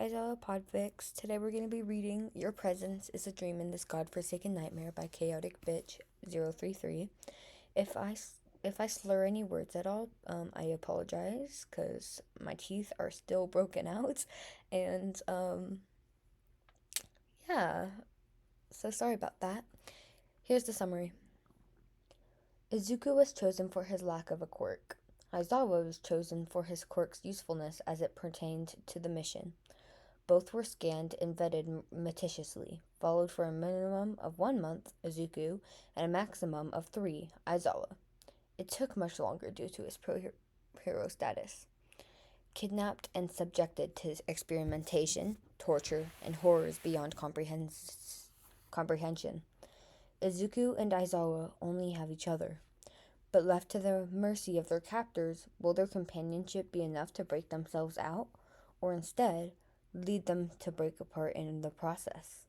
Aizawa Podfics. Today we're going to be reading Your Presence is a Dream in This Godforsaken Nightmare by Chaotic Bitch 033. If I slur any words at all, I apologize because my teeth are still broken out, and yeah, so sorry about that. Here's the summary. Izuku was chosen for his lack of a quirk. Aizawa was chosen for his quirk's usefulness as it pertained to the mission. Both were scanned and vetted meticulously, followed for a minimum of 1 month, Izuku, and a maximum of 3, Aizawa. It took much longer due to his pro-hero status. Kidnapped and subjected to experimentation, torture, and horrors beyond comprehension. Izuku and Aizawa only have each other. But left to the mercy of their captors, will their companionship be enough to break themselves out, or instead, lead them to break apart in the process?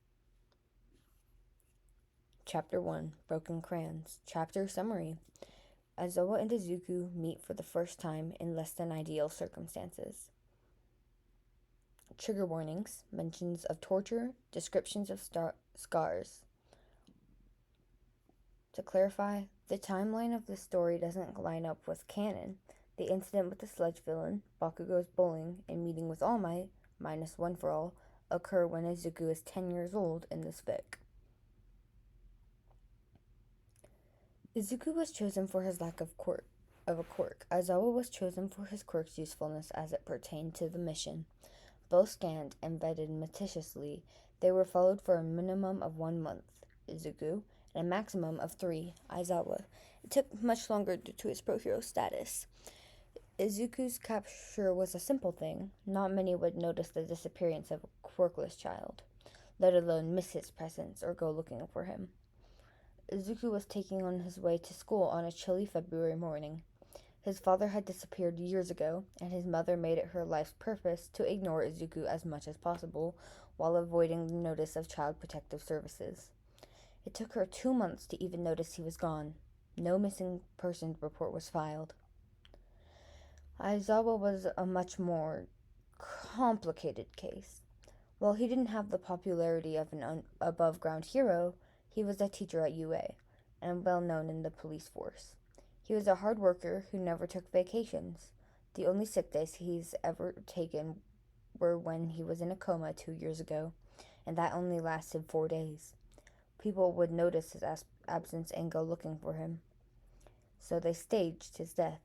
Chapter 1, Broken Crayons. Chapter Summary. Aizawa and Izuku meet for the first time in less than ideal circumstances. Trigger warnings, mentions of torture, descriptions of scars. To clarify, the timeline of the story doesn't line up with canon. The incident with the sludge villain, Bakugo's bullying, and meeting with All Might, minus one for all, occur when Izuku is 10 years old in this fic. Izuku was chosen for his lack of a quirk. Aizawa was chosen for his quirk's usefulness as it pertained to the mission. Both scanned and vetted meticulously. They were followed for a minimum of 1 month, Izuku, and a maximum of 3, Aizawa. It took much longer due to his pro-hero status. Izuku's capture was a simple thing. Not many would notice the disappearance of a quirkless child, let alone miss his presence or go looking for him. Izuku was taking on his way to school on a chilly February morning. His father had disappeared years ago, and his mother made it her life's purpose to ignore Izuku as much as possible while avoiding the notice of Child Protective Services. It took her 2 months to even notice he was gone. No missing persons report was filed. Aizawa was a much more complicated case. While he didn't have the popularity of an above-ground hero, he was a teacher at UA, and well known in the police force. He was a hard worker who never took vacations. The only sick days he's ever taken were when he was in a coma 2 years ago, and that only lasted 4 days. People would notice his absence and go looking for him. So they staged his death.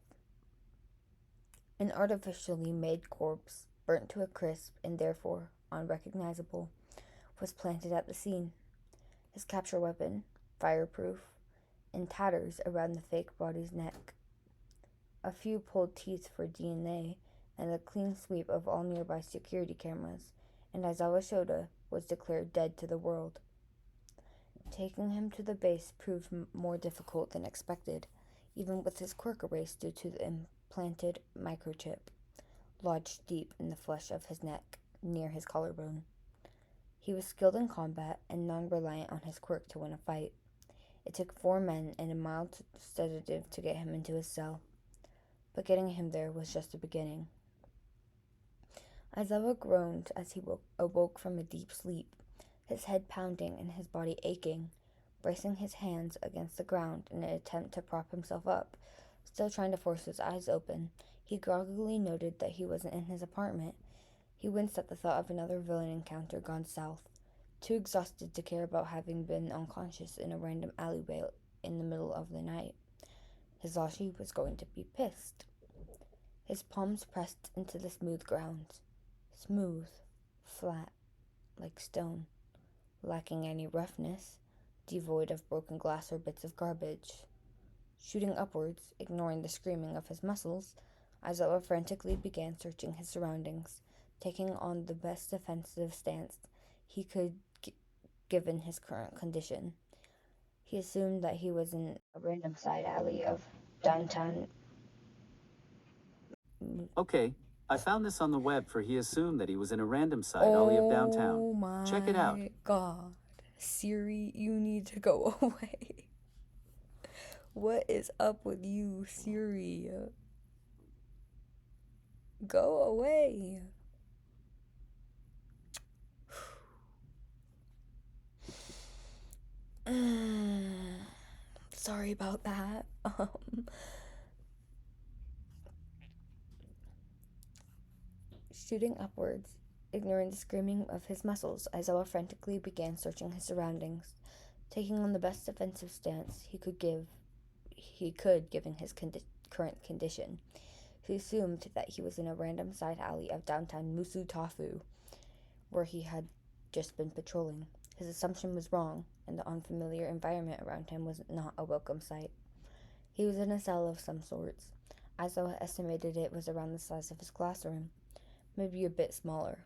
An artificially made corpse, burnt to a crisp and therefore unrecognizable, was planted at the scene. His capture weapon, fireproof, in tatters around the fake body's neck. A few pulled teeth for DNA, and a clean sweep of all nearby security cameras, and Aizawa Shota was declared dead to the world. Taking him to the base proved more difficult than expected, even with his quirk erased due to the implanted microchip, lodged deep in the flesh of his neck, near his collarbone. He was skilled in combat and non-reliant on his quirk to win a fight. It took 4 men and a mild sedative to get him into his cell, but getting him there was just the beginning. Aizawa groaned as he awoke from a deep sleep, his head pounding and his body aching, bracing his hands against the ground in an attempt to prop himself up. Still trying to force his eyes open, he groggily noted that he wasn't in his apartment. He winced at the thought of another villain encounter gone south, too exhausted to care about having been unconscious in a random alleyway in the middle of the night. Hisashi was going to be pissed. His palms pressed into the smooth ground. Smooth, flat, like stone, lacking any roughness, devoid of broken glass or bits of garbage. Shooting upwards, ignoring the screaming of his muscles, Aizawa frantically began searching his surroundings, taking on the best defensive stance he could given his current condition. He assumed that he was in a random side alley of downtown. Okay, I found this on the web for he assumed that he was in a random side alley of downtown. Oh my Check it out. God. Siri, you need to go away. What is up with you, Siri? Go away. Sorry about that. Shooting upwards, ignoring the screaming of his muscles, Aizawa frantically began searching his surroundings, taking on the best defensive stance he could given his current condition. He assumed that he was in a random side alley of downtown Musutafu, where he had just been patrolling. His assumption was wrong, and the unfamiliar environment around him was not a welcome sight. He was in a cell of some sorts. Aizawa estimated it was around the size of his classroom, maybe a bit smaller.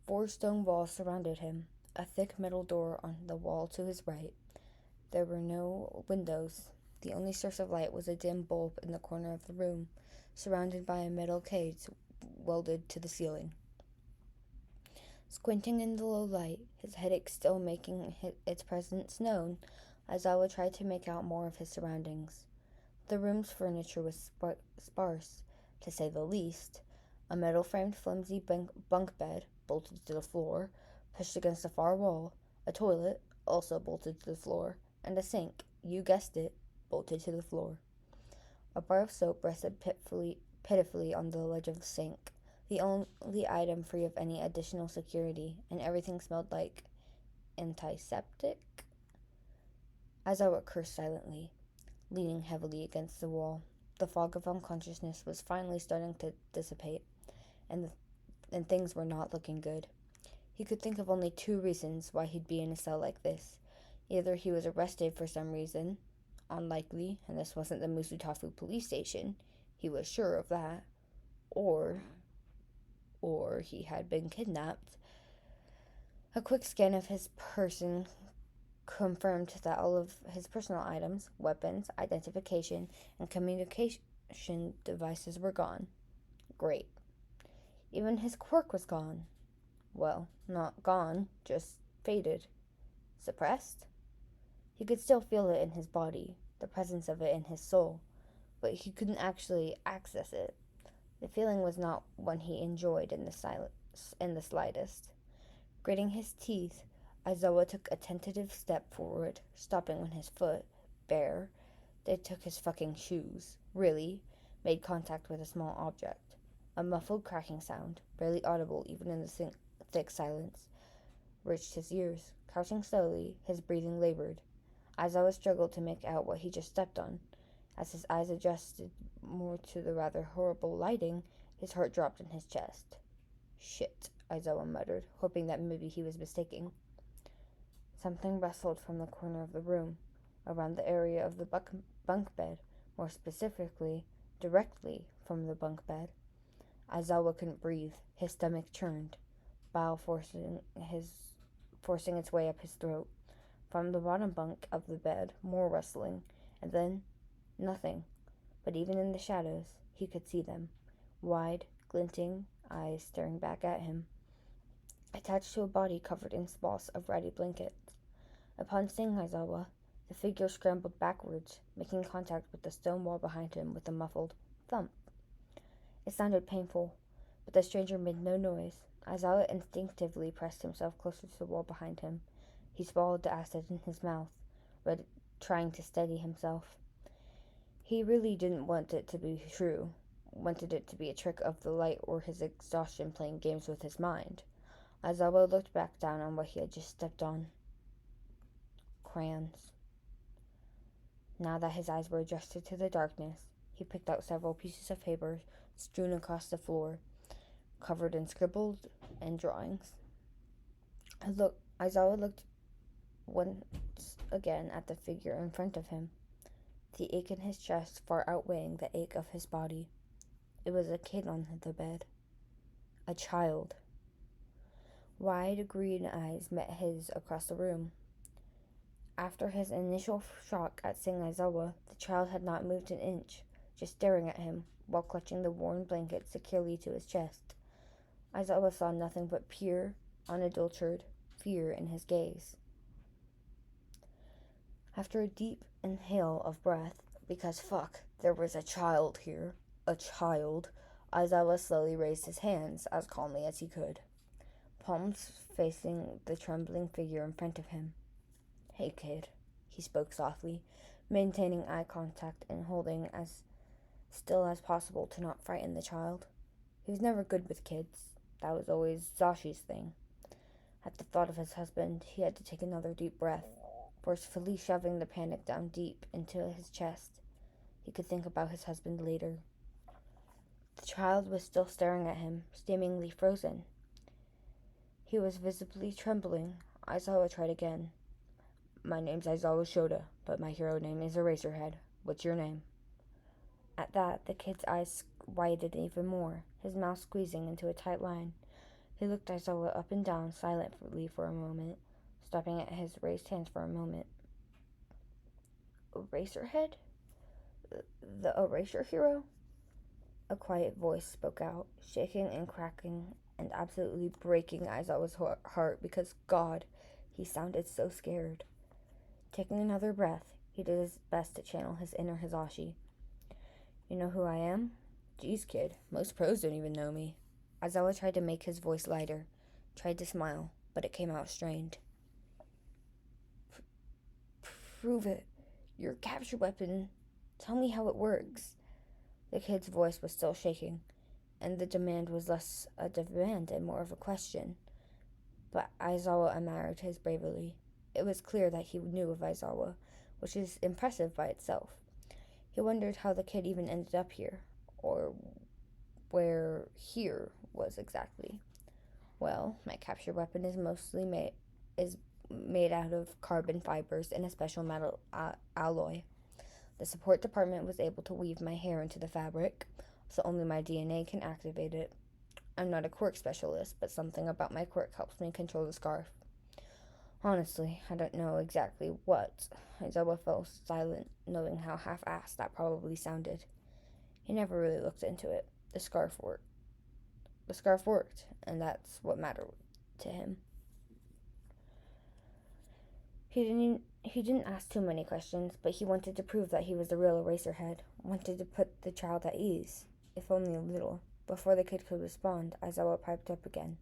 4 stone walls surrounded him, a thick metal door on the wall to his right. There were no windows. The only source of light was a dim bulb in the corner of the room, surrounded by a metal cage welded to the ceiling. Squinting in the low light, his headache still making its presence known, Aizawa tried to make out more of his surroundings. The room's furniture was sparse, to say the least. A metal-framed flimsy bunk bed, bolted to the floor, pushed against the far wall, a toilet, also bolted to the floor, and a sink, you guessed it, bolted to the floor. A bar of soap rested pitifully on the ledge of the sink, the only item free of any additional security, and everything smelled like antiseptic. Aizawa cursed silently, leaning heavily against the wall. The fog of unconsciousness was finally starting to dissipate, and things were not looking good. He could think of only 2 reasons why he'd be in a cell like this. Either he was arrested for some reason, unlikely, and this wasn't the Musutafu police station, he was sure of that, or he had been kidnapped. A quick scan of his person confirmed that all of his personal items, weapons, identification, and communication devices were gone. Great. Even his quirk was gone. Well, not gone, just faded. Suppressed? He could still feel it in his body, the presence of it in his soul, but he couldn't actually access it. The feeling was not one he enjoyed in the slightest. Gritting his teeth, Aizawa took a tentative step forward, stopping when his foot, bare, they took his fucking shoes, really, made contact with a small object. A muffled cracking sound, barely audible even in the thick silence, reached his ears. Crouching slowly, his breathing labored. Aizawa struggled to make out what he just stepped on. As his eyes adjusted more to the rather horrible lighting, his heart dropped in his chest. Shit, Aizawa muttered, hoping that maybe he was mistaken. Something rustled from the corner of the room, around the area of the bunk bed, more specifically, directly from the bunk bed. Aizawa couldn't breathe. His stomach churned, bile forcing its way up his throat. From the bottom bunk of the bed, more rustling, and then nothing. But even in the shadows, he could see them. Wide, glinting eyes staring back at him, attached to a body covered in spalls of ratty blankets. Upon seeing Aizawa, the figure scrambled backwards, making contact with the stone wall behind him with a muffled thump. It sounded painful, but the stranger made no noise. Aizawa instinctively pressed himself closer to the wall behind him. He swallowed the acid in his mouth, trying to steady himself. He really didn't want it to be true, wanted it to be a trick of the light or his exhaustion playing games with his mind. Aizawa looked back down on what he had just stepped on. Crayons. Now that his eyes were adjusted to the darkness, he picked out several pieces of paper strewn across the floor, covered in scribbled and drawings. Aizawa looked once again at the figure in front of him, the ache in his chest far outweighing the ache of his body. It was a kid on the bed. A child. Wide green eyes met his across the room. After his initial shock at seeing Aizawa, the child had not moved an inch, just staring at him, while clutching the worn blanket securely to his chest. Aizawa saw nothing but pure, unadulterated fear in his gaze. After a deep inhale of breath, because fuck, there was a child here, a child, Aizawa slowly raised his hands as calmly as he could, palms facing the trembling figure in front of him. Hey kid, he spoke softly, maintaining eye contact and holding as still as possible to not frighten the child. He was never good with kids. That was always Zashi's thing. At the thought of his husband, he had to take another deep breath, forcefully shoving the panic down deep into his chest. He could think about his husband later. The child was still staring at him, seemingly frozen. He was visibly trembling. Aizawa tried again. My name's Aizawa Shota, but my hero name is Eraserhead. What's your name? At that, the kid's eyes widened even more, his mouth squeezing into a tight line. He looked Aizawa up and down silently for a moment, stopping at his raised hands for a moment. Eraserhead? The Eraser hero? A quiet voice spoke out, shaking and cracking and absolutely breaking Aizawa's heart because, God, he sounded so scared. Taking another breath, he did his best to channel his inner Hizashi. You know who I am? Geez, kid, most pros don't even know me. Aizawa tried to make his voice lighter, tried to smile, but it came out strained. Prove it. Your capture weapon. Tell me how it works. The kid's voice was still shaking, and the demand was less a demand and more of a question. But Aizawa admired his bravery. It was clear that he knew of Aizawa, which is impressive by itself. He wondered how the kid even ended up here, or where here was exactly. Well, my capture weapon is made out of carbon fibers and a special metal alloy. The support department was able to weave my hair into the fabric, so only my DNA can activate it. I'm not a quirk specialist, but something about my quirk helps me control the scarf. Honestly, I don't know exactly what. Aizawa fell silent, knowing how half-assed that probably sounded. He never really looked into it. The scarf worked. And that's what mattered to him. He didn't ask too many questions, but he wanted to prove that he was the real Eraserhead, wanted to put the child at ease, if only a little. Before the kid could respond, Aizawa piped up again.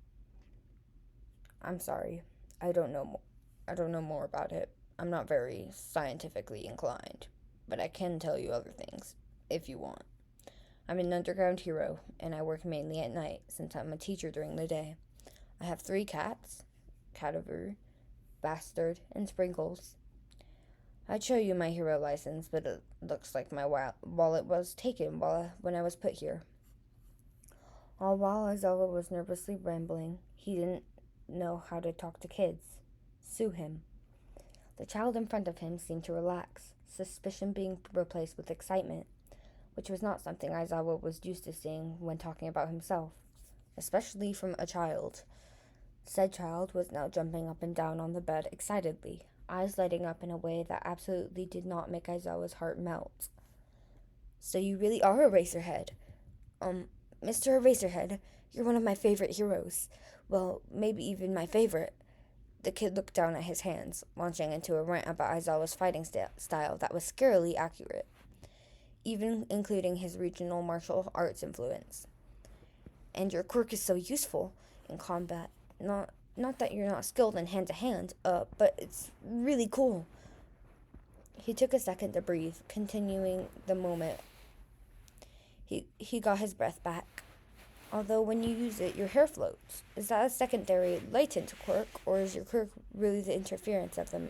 I'm sorry. I don't know more about it. I'm not very scientifically inclined, but I can tell you other things, if you want. I'm an underground hero, and I work mainly at night, since I'm a teacher during the day. I have 3 cats, Cadaver, Bastard, and Sprinkles. I'd show you my hero license, but it looks like my wallet was taken when I was put here. All while Aizawa was nervously rambling, he didn't know how to talk to kids. Sue him. The child in front of him seemed to relax, suspicion being replaced with excitement, which was not something Aizawa was used to seeing when talking about himself, especially from a child. Said child was now jumping up and down on the bed excitedly, eyes lighting up in a way that absolutely did not make Aizawa's heart melt. So you really are Eraserhead? Mr. Eraserhead, you're one of my favorite heroes. Well, maybe even my favorite. The kid looked down at his hands, launching into a rant about Aizawa's fighting style that was scarily accurate, even including his regional martial arts influence. And your quirk is so useful in combat. Not that you're not skilled in hand-to-hand, but it's really cool. He took a second to breathe, continuing the moment. He got his breath back. Although when you use it, your hair floats. Is that a secondary latent quirk, or is your quirk really the interference of the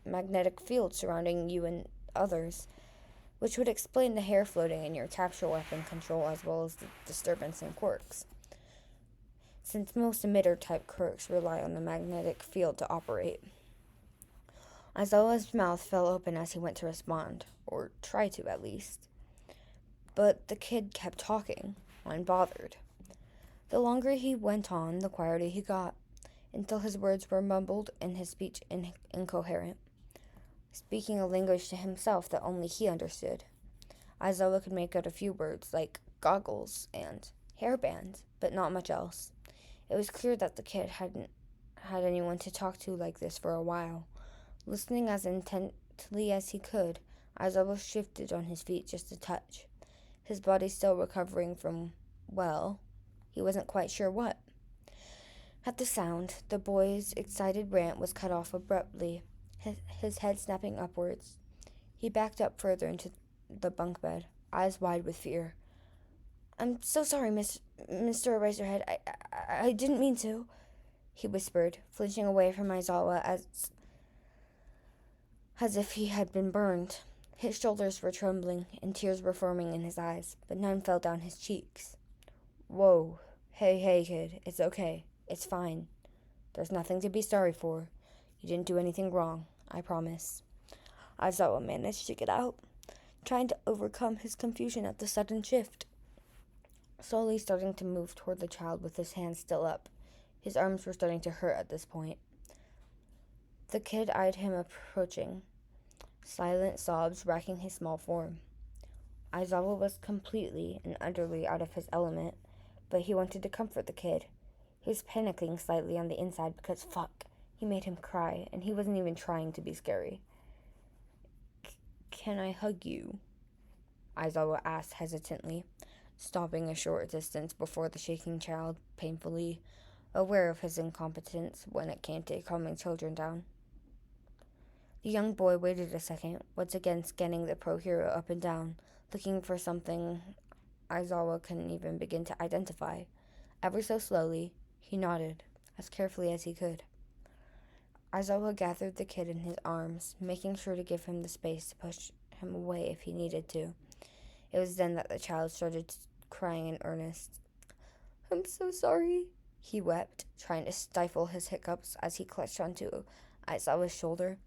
magnetic field surrounding you and others, which would explain the hair floating in your capture weapon control as well as the disturbance in quirks, since most emitter-type quirks rely on the magnetic field to operate. Aizawa's mouth fell open as he went to respond, or try to at least. But the kid kept talking, unbothered. The longer he went on, the quieter he got, until his words were mumbled and his speech incoherent, speaking a language to himself that only he understood. Aizawa could make out a few words like goggles and hairband, but not much else. It was clear that the kid hadn't had anyone to talk to like this for a while. Listening as intently as he could, Aizawa shifted on his feet just a touch, his body still recovering from, well, he wasn't quite sure what. At the sound, the boy's excited rant was cut off abruptly, his head snapping upwards. He backed up further into the bunk bed, eyes wide with fear. "I'm so sorry, Mr. Eraserhead. I didn't mean to," he whispered, flinching away from Aizawa as if he had been burned. His shoulders were trembling, and tears were forming in his eyes, but none fell down his cheeks. "Whoa. Hey, kid. It's okay. It's fine. There's nothing to be sorry for. You didn't do anything wrong. I promise." Aizawa managed to get out, trying to overcome his confusion at the sudden shift. Slowly starting to move toward the child with his hands still up. His arms were starting to hurt at this point. The kid eyed him approaching, silent sobs racking his small form. Aizawa was completely and utterly out of his element, but he wanted to comfort the kid. He was panicking slightly on the inside because, he made him cry, and he wasn't even trying to be scary. "Can I hug you?" Aizawa asked hesitantly, stopping a short distance before the shaking child, painfully aware of his incompetence when it came to calming children down. The young boy waited a second, once again scanning the pro hero up and down, looking for something Aizawa couldn't even begin to identify. Ever so slowly, he nodded, as carefully as he could. Aizawa gathered the kid in his arms, making sure to give him the space to push him away if he needed to. It was then that the child started crying in earnest. "I'm so sorry," he wept, trying to stifle his hiccups as he clutched onto Aizawa's shoulder.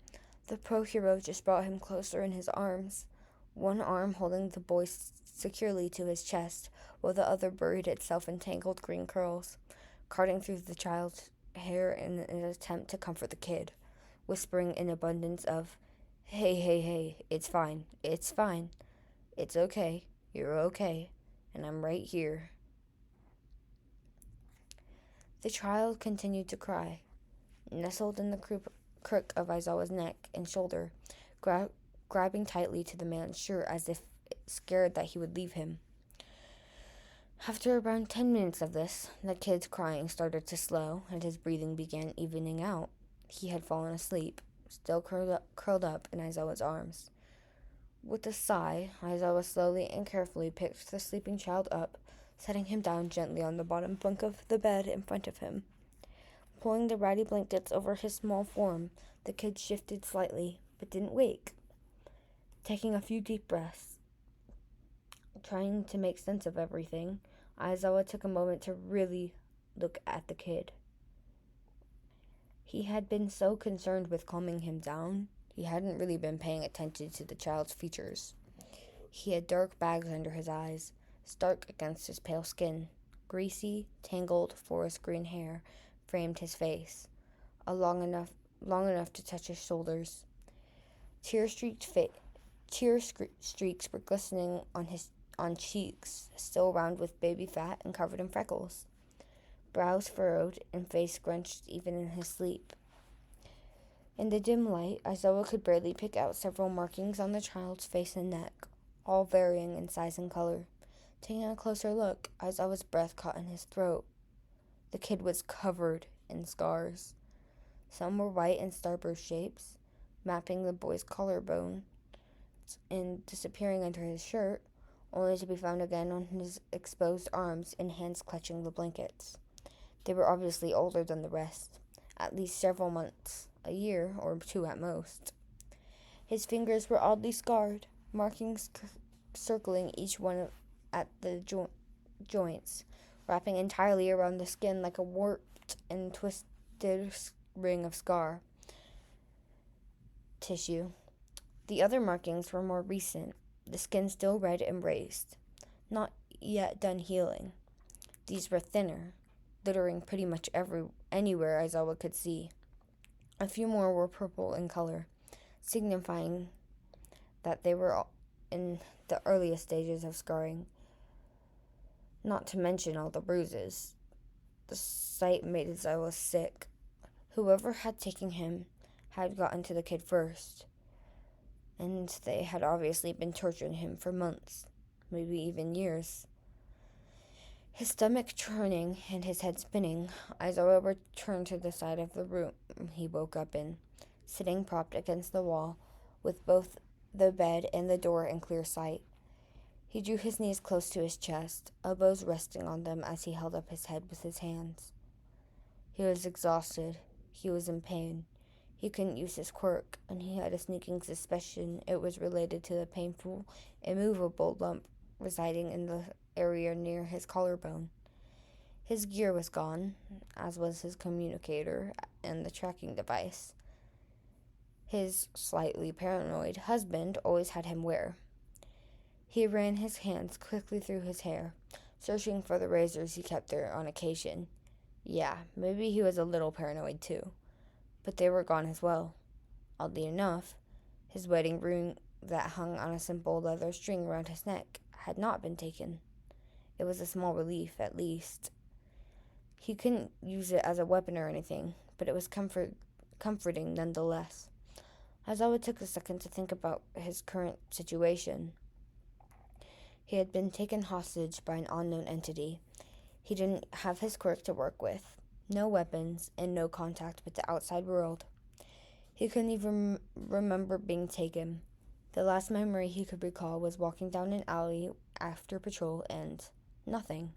The pro hero just brought him closer in his arms, one arm holding the boy securely to his chest, while the other buried itself in tangled green curls, carding through the child's hair in an attempt to comfort the kid, whispering in abundance of, Hey, it's fine, it's okay, you're okay, and I'm right here." The child continued to cry, nestled in the crook of Aizawa's neck and shoulder, grabbing tightly to the man's shirt as if scared that he would leave him. After around 10 minutes of this, the kid's crying started to slow and his breathing began evening out. He had fallen asleep, still curled up in Aizawa's arms. With a sigh, Aizawa slowly and carefully picked the sleeping child up, setting him down gently on the bottom bunk of the bed in front of him. Pulling the ratty blankets over his small form, the kid shifted slightly, but didn't wake. Taking a few deep breaths, trying to make sense of everything, Aizawa took a moment to really look at the kid. He had been so concerned with calming him down, he hadn't really been paying attention to the child's features. He had dark bags under his eyes, stark against his pale skin. Greasy, tangled, forest green hair framed his face, long enough to touch his shoulders. Tear streaks were glistening on cheeks, still round with baby fat and covered in freckles. Brows furrowed and face scrunched even in his sleep. In the dim light, Aizawa could barely pick out several markings on the child's face and neck, all varying in size and color. Taking a closer look, Aizawa's breath caught in his throat. The kid was covered in scars. Some were white and starburst shapes, mapping the boy's collarbone and disappearing under his shirt, only to be found again on his exposed arms and hands clutching the blankets. They were obviously older than the rest, at least several months, a year or 2 at most. His fingers were oddly scarred, markings circling each one at the joints, wrapping entirely around the skin like a warped and twisted ring of scar tissue. The other markings were more recent, the skin still red and raised, not yet done healing. These were thinner, littering pretty much anywhere Aizawa could see. A few more were purple in color, signifying that they were in the earliest stages of scarring, not to mention all the bruises. The sight made Aizawa sick. Whoever had taken him had gotten to the kid first, and they had obviously been torturing him for months, maybe even years. His stomach churning and his head spinning, Aizawa returned to the side of the room he woke up in, sitting propped against the wall with both the bed, and the door in clear sight. He drew his knees close to his chest, elbows resting on them as he held up his head with his hands. He was exhausted. He was in pain. He couldn't use his quirk, and he had a sneaking suspicion it was related to the painful, immovable lump residing in the area near his collarbone. His gear was gone, as was his communicator and the tracking device. His slightly paranoid husband always had him wear. He ran his hands quickly through his hair, searching for the razors he kept there on occasion. Yeah, maybe he was a little paranoid too. But they were gone as well. Oddly enough, his wedding ring that hung on a simple leather string around his neck had not been taken. It was a small relief, at least. He couldn't use it as a weapon or anything, but it was comforting nonetheless. Aizawa took a second to think about his current situation. He had been taken hostage by an unknown entity. He didn't have his quirk to work with, no weapons, and no contact with the outside world. He couldn't even remember being taken. The last memory he could recall was walking down an alley after patrol and nothing.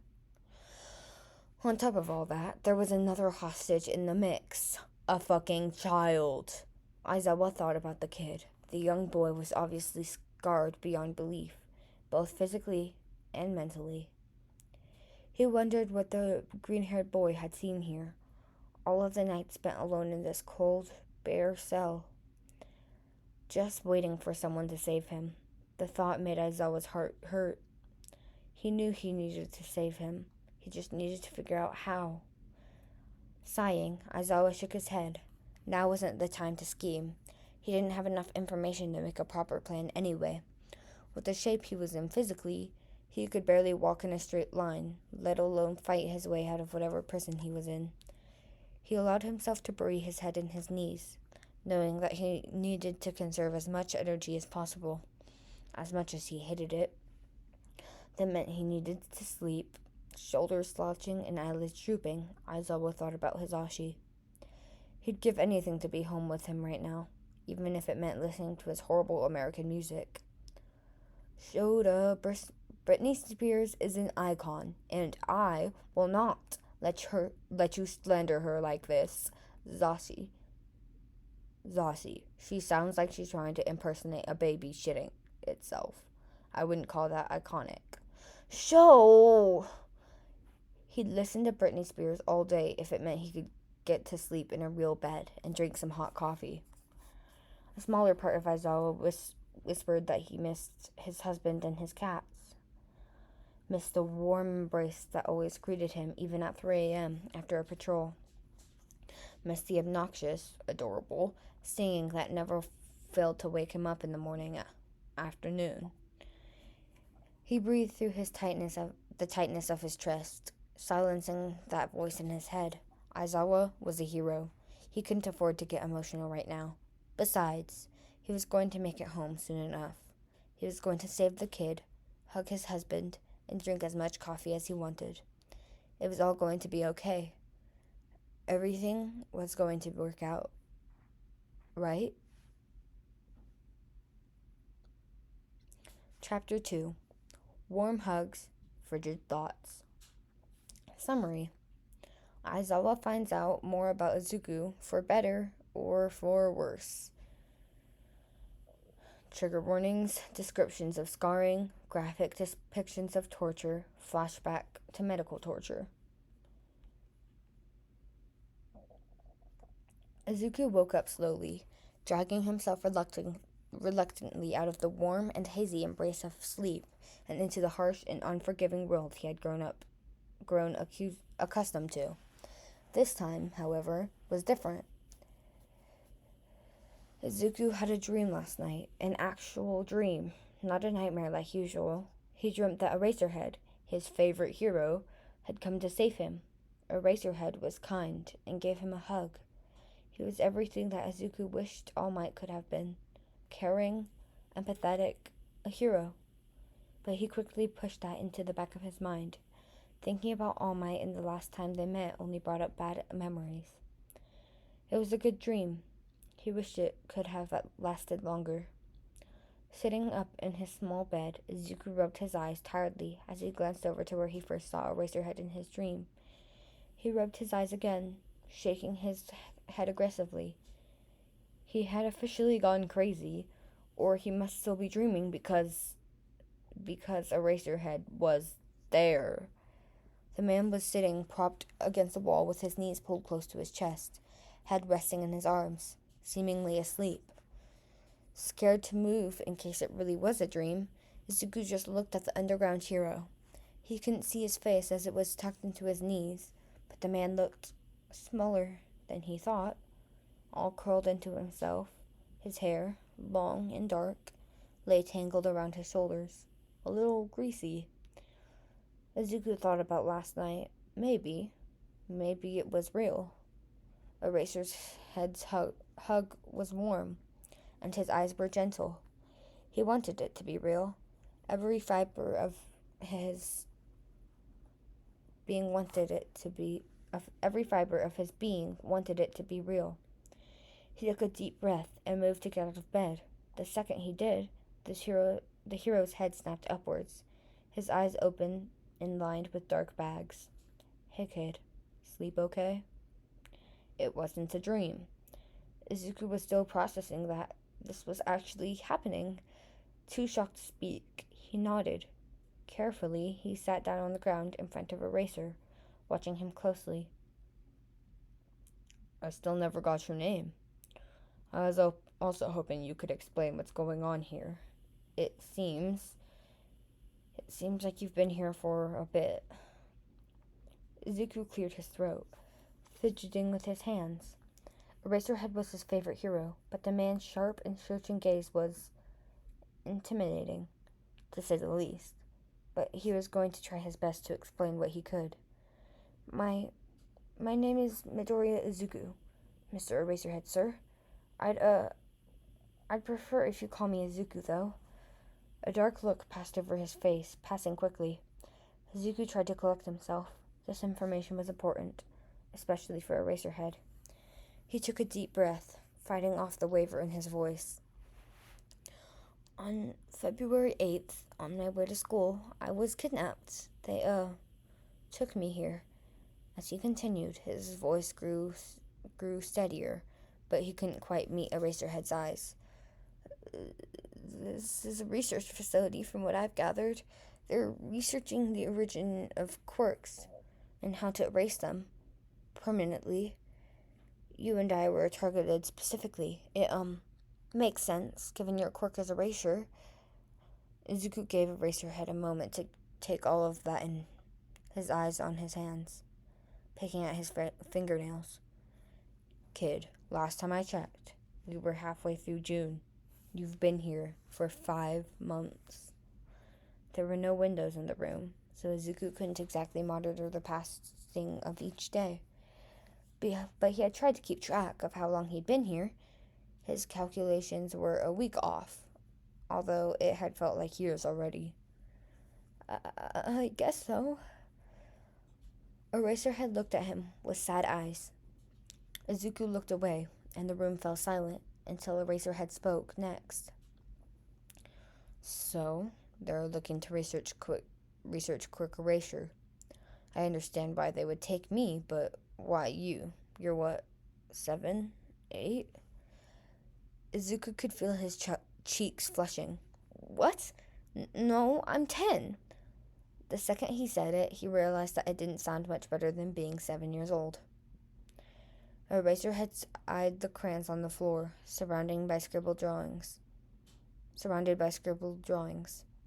On top of all that, there was another hostage in the mix. A fucking child. Aizawa thought about the kid. The young boy was obviously scarred beyond belief, both physically and mentally. He wondered what the green-haired boy had seen here. All of the night spent alone in this cold, bare cell, just waiting for someone to save him. The thought made Aizawa's heart hurt. He knew he needed to save him. He just needed to figure out how. Sighing, Aizawa shook his head. Now wasn't the time to scheme. He didn't have enough information to make a proper plan anyway. With the shape he was in physically, he could barely walk in a straight line, let alone fight his way out of whatever prison he was in. He allowed himself to bury his head in his knees, knowing that he needed to conserve as much energy as possible. As much as he hated it, that meant he needed to sleep. Shoulders slouching and eyelids drooping, Aizawa thought about his Ashi. He'd give anything to be home with him right now, even if it meant listening to his horrible American music. Shota, Britney Spears is an icon, and I will not let you slander her like this. Zossi. She sounds like she's trying to impersonate a baby shitting itself. I wouldn't call that iconic. Show! He'd listen to Britney Spears all day if it meant he could get to sleep in a real bed and drink some hot coffee. A smaller part of Aizawa whispered that he missed his husband and his cats. Missed the warm embrace that always greeted him even at 3 a.m. after a patrol. Missed the obnoxious, adorable singing that never failed to wake him up in the morning afternoon. He breathed through the tightness of his chest, silencing that voice in his head. Aizawa was a hero. He couldn't afford to get emotional right now. Besides, he was going to make it home soon enough. He was going to save the kid, hug his husband, and drink as much coffee as he wanted. It was all going to be okay. Everything was going to work out. Right? Chapter 2. Warm Hugs, Frigid Thoughts. Summary. Aizawa finds out more about Izuku, for better or for worse. Trigger warnings, descriptions of scarring, graphic depictions of torture, flashback to medical torture. Izuku woke up slowly, dragging himself reluctantly out of the warm and hazy embrace of sleep and into the harsh and unforgiving world he had grown accustomed to. This time, however, was different. Izuku had a dream last night, an actual dream, not a nightmare like usual. He dreamt that Eraserhead, his favorite hero, had come to save him. Eraserhead was kind and gave him a hug. He was everything that Izuku wished All Might could have been. Caring, empathetic, a hero. But he quickly pushed that into the back of his mind. Thinking about All Might and the last time they met only brought up bad memories. It was a good dream. He wished it could have lasted longer. Sitting up in his small bed, Izuku rubbed his eyes tiredly as he glanced over to where he first saw Eraserhead in his dream. He rubbed his eyes again, shaking his head aggressively. He had officially gone crazy, or he must still be dreaming because Eraserhead was there. The man was sitting propped against the wall with his knees pulled close to his chest, head resting in his arms, seemingly asleep. Scared to move in case it really was a dream, Izuku just looked at the underground hero. He couldn't see his face as it was tucked into his knees, but the man looked smaller than he thought, all curled into himself. His hair, long and dark, lay tangled around his shoulders, a little greasy. Izuku thought about last night. Maybe it was real. Eraserhead's hug was warm, and his eyes were gentle. He wanted it to be real. Every fiber of his being wanted it to be real. He took a deep breath and moved to get out of bed. The second he did, the hero's head snapped upwards, his eyes open and lined with dark bags. "Hey kid, sleep okay?" It wasn't a dream. Izuku was still processing that this was actually happening. Too shocked to speak, he nodded. Carefully, he sat down on the ground in front of Eraser, watching him closely. "I still never got your name. I was also hoping you could explain what's going on here. It seems like you've been here for a bit." Izuku cleared his throat, fidgeting with his hands. Eraserhead was his favorite hero, but the man's sharp and searching gaze was intimidating, to say the least. But he was going to try his best to explain what he could. My name is Midoriya Izuku, Mr. Eraserhead, sir. I'd prefer if you call me Izuku, though." A dark look passed over his face, passing quickly. Izuku tried to collect himself. This information was important, especially for Eraserhead. He took a deep breath, fighting off the waver in his voice. "On February 8th, on my way to school, I was kidnapped. They, took me here." As he continued, his voice grew steadier, but he couldn't quite meet Eraserhead's eyes. "This is a research facility, from what I've gathered. They're researching the origin of quirks and how to erase them permanently. You and I were targeted specifically. It, makes sense, given your quirk is erasure." Izuku gave Eraserhead a moment to take all of that in, his eyes on his hands, picking at his fingernails. "Kid, last time I checked, we were halfway through June. You've been here for 5 months. There were no windows in the room, so Izuku couldn't exactly monitor the passing of each day. But he had tried to keep track of how long he'd been here. His calculations were a week off, although it had felt like years already. I guess so." Eraserhead looked at him with sad eyes. Izuku looked away, and the room fell silent until Eraserhead spoke next. "So, they're looking to research quirk erasure. I understand why they would take me, but why you? You're what, 7, 8? Izuku could feel his cheeks flushing. "What? No, I'm 10. The second he said it, he realized that it didn't sound much better than being 7 years old. Eraserhead eyed the crayons on the floor, surrounded by scribbled drawings.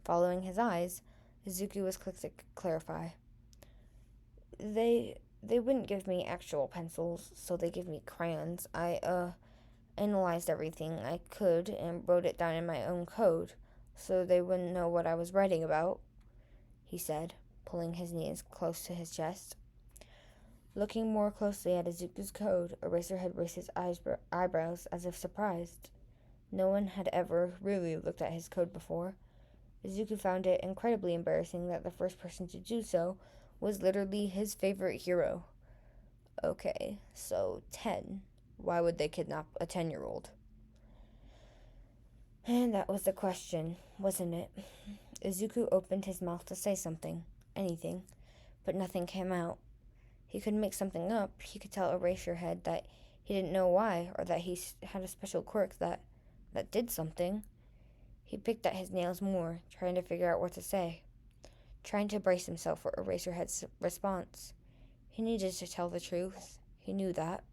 Following his eyes, Izuku was quick to clarify. They wouldn't give me actual pencils, so they give me crayons. I analyzed everything I could and wrote it down in my own code, so they wouldn't know what I was writing about," he said, pulling his knees close to his chest. Looking more closely at Izuku's code, Eraserhead raised his eyebrows as if surprised. No one had ever really looked at his code before. Izuku found it incredibly embarrassing that the first person to do so was literally his favorite hero. Okay, so 10. Why would they kidnap a 10-year-old? And that was the question, wasn't it? Izuku opened his mouth to say something, anything, but nothing came out. He could make something up. He could tell Eraserhead that he didn't know why, or that he had a special quirk that did something. He picked at his nails more, trying to figure out what to say, trying to brace himself for Eraserhead's response. He needed to tell the truth. He knew that.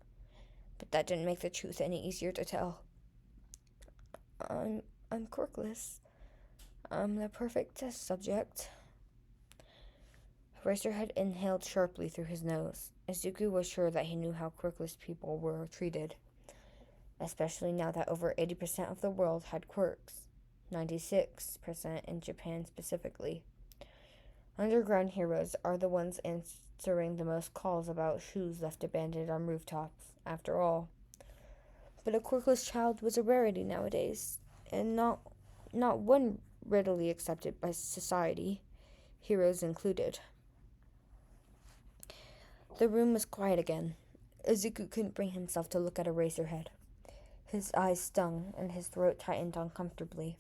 But that didn't make the truth any easier to tell. I'm quirkless. I'm the perfect test subject. Eraserhead inhaled sharply through his nose. Izuku was sure that he knew how quirkless people were treated, especially now that over 80% of the world had quirks, 96% in Japan specifically. Underground heroes are the ones answering the most calls about shoes left abandoned on rooftops, after all. But a quirkless child was a rarity nowadays, and not one readily accepted by society, heroes included. The room was quiet again. Izuku couldn't bring himself to look at Eraserhead. His eyes stung and his throat tightened uncomfortably.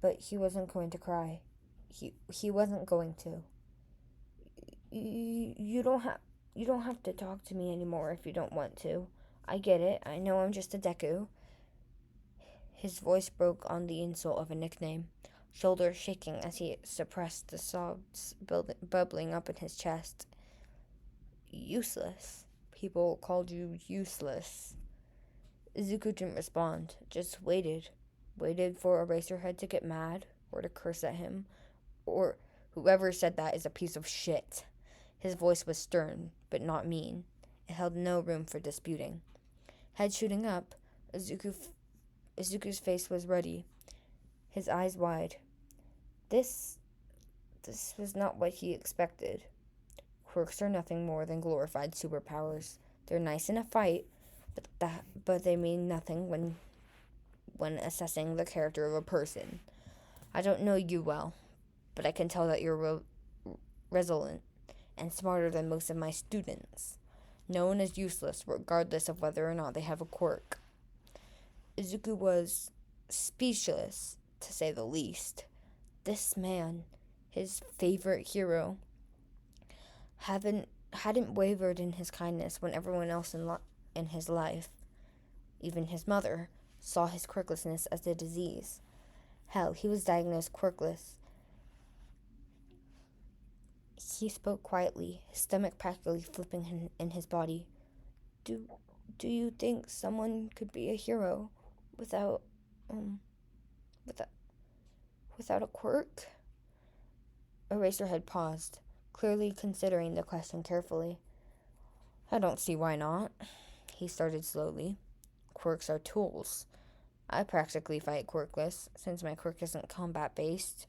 But he wasn't going to cry. He wasn't going to. You don't have to talk to me anymore if you don't want to. I get it. I know I'm just a Deku. His voice broke on the insult of a nickname, shoulders shaking as he suppressed the sobs bubbling up in his chest. Useless. People called you useless. Izuku didn't respond, just waited. Waited for Eraserhead to get mad, or to curse at him, or whoever said that is a piece of shit. His voice was stern, but not mean. It held no room for disputing. Head shooting up, Izuku's face was ruddy, his eyes wide. This was not what he expected. Quirks are nothing more than glorified superpowers. They're nice in a fight, but they mean nothing when assessing the character of a person. I don't know you well, but I can tell that you're resolute and smarter than most of my students. No one is useless, regardless of whether or not they have a quirk. Izuku was speechless, to say the least. This man, his favorite hero, hadn't wavered in his kindness when everyone else in his life, even his mother, saw his quirklessness as a disease. Hell, he was diagnosed quirkless. He spoke quietly, his stomach practically flipping in his body. Do you think someone could be a hero without a quirk? Eraserhead paused, clearly considering the question carefully. I don't see why not, he started slowly. Quirks are tools. I practically fight quirkless, since my quirk isn't combat-based.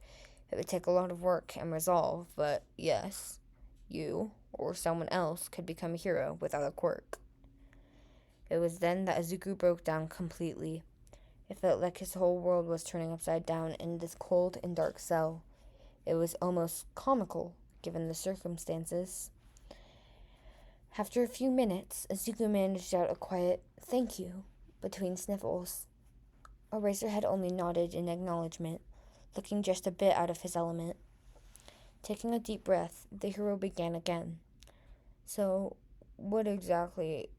It would take a lot of work and resolve, but yes, you or someone else could become a hero without a quirk. It was then that Izuku broke down completely. It felt like his whole world was turning upside down in this cold and dark cell. It was almost comical, given the circumstances. After a few minutes, Izuku managed out a quiet "thank you" between sniffles. Eraserhead only nodded in acknowledgement, looking just a bit out of his element. Taking a deep breath, the hero began again. So, what exactly